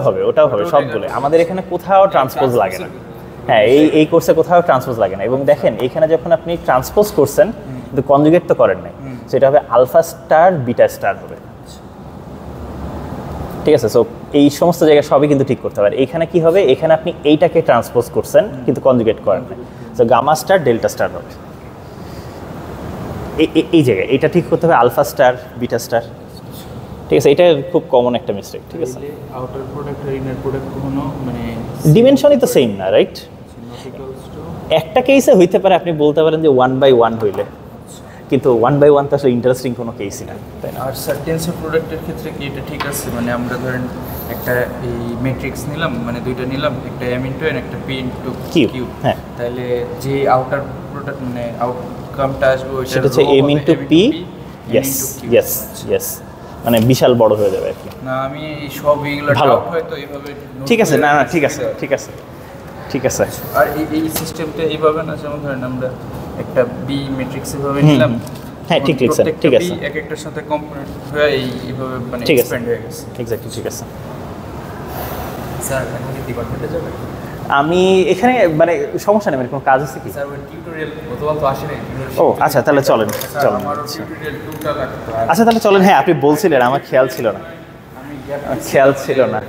হবে সবগুলো। আমাদের এখানে কোথাও ট্রান্সপোজ লাগে না। হ্যাঁ, এই কোর্সে কোথাও ট্রান্সপোজ লাগে না। এবং দেখেন এখানে যখন আপনি ট্রান্সপোজ করছেন কিন্তু কনজুগেট তো করেন নাই, সেটা হবে আলফা স্টার বিটা স্টার হবে, ঠিক আছে। সো এই সমস্ত জায়গায় সবই কিন্তু ঠিক করতে হবে। এখানে কি হবে? এখানে আপনি এইটাকে ট্রান্সপোজ করছেন কিন্তু কনজুগেট করেন নাই, so gamma star delta star হবে। এই জায়গায় এটা ঠিক করতে হবে আলফা স্টার বিটা স্টার, ঠিক আছে। এটা খুব কমন একটা মিস্টেক, ঠিক আছে। আউটার প্রোডাক্ট আর ইনার প্রোডাক্ট কোনো মানে ডিমেনশনই তো সেম না, রাইট? একটা কেসে হইতে পারে, আপনি বলতে পারেন যে 1/1 হইলে, কিন্তু 1/1 তো আসলে ইন্টারেস্টিং কোনো কেসই না, তাই না? আর সার্টেন্সের প্রোডাক্টের ক্ষেত্রে কি এটা ঠিক আছে? মানে আমরা ধরেন একটা এই ম্যাট্রিক্স নিলাম, মানে দুইটা নিলাম, একটা m ইনটু n একটা p ইনটু q, হ্যাঁ, তাহলে যে আউটার প্রোডাক্ট মানে আউটকামটা আসবে ওইটা সেটা হচ্ছে m ইনটু p, ইয়েস, মানে বিশাল বড় হয়ে যাবে আর কি। না আমি এই সব এইগুলো ভালো। ডাউট হয় তো এইভাবে ঠিক আছে, না ঠিক আছে। আর এই সিস্টেমটা এইভাবে না, যেমন ধরেন আমরা একটা বি ম্যাট্রিক্স এভাবে নিলাম, হ্যাঁ ঠিক লিখছেন, ঠিক আছে। এক একটার সাথে কম্পোনেন্ট হয়ে এইভাবে মানে ঠিক আছে, এক্সপ্যান্ড হয়ে গেছে। এক্স্যাক্টলি ঠিক আছে। স্যার এখন কি ডিপার্টমেন্টে যাবেন? আমি এখানে মানে সমস্যা নেই, মানে কোনো কাজ আছে কি? স্যার ওই টিউটোরিয়াল গতকাল তো আসে নাই। ও আচ্ছা, তাহলে চলেন। আমারও টিউটোরিয়াল 2টা লাগতো। আচ্ছা তাহলে চলেন। হ্যাঁ, আপনি বলছিলেন, আমার খেয়াল ছিল না।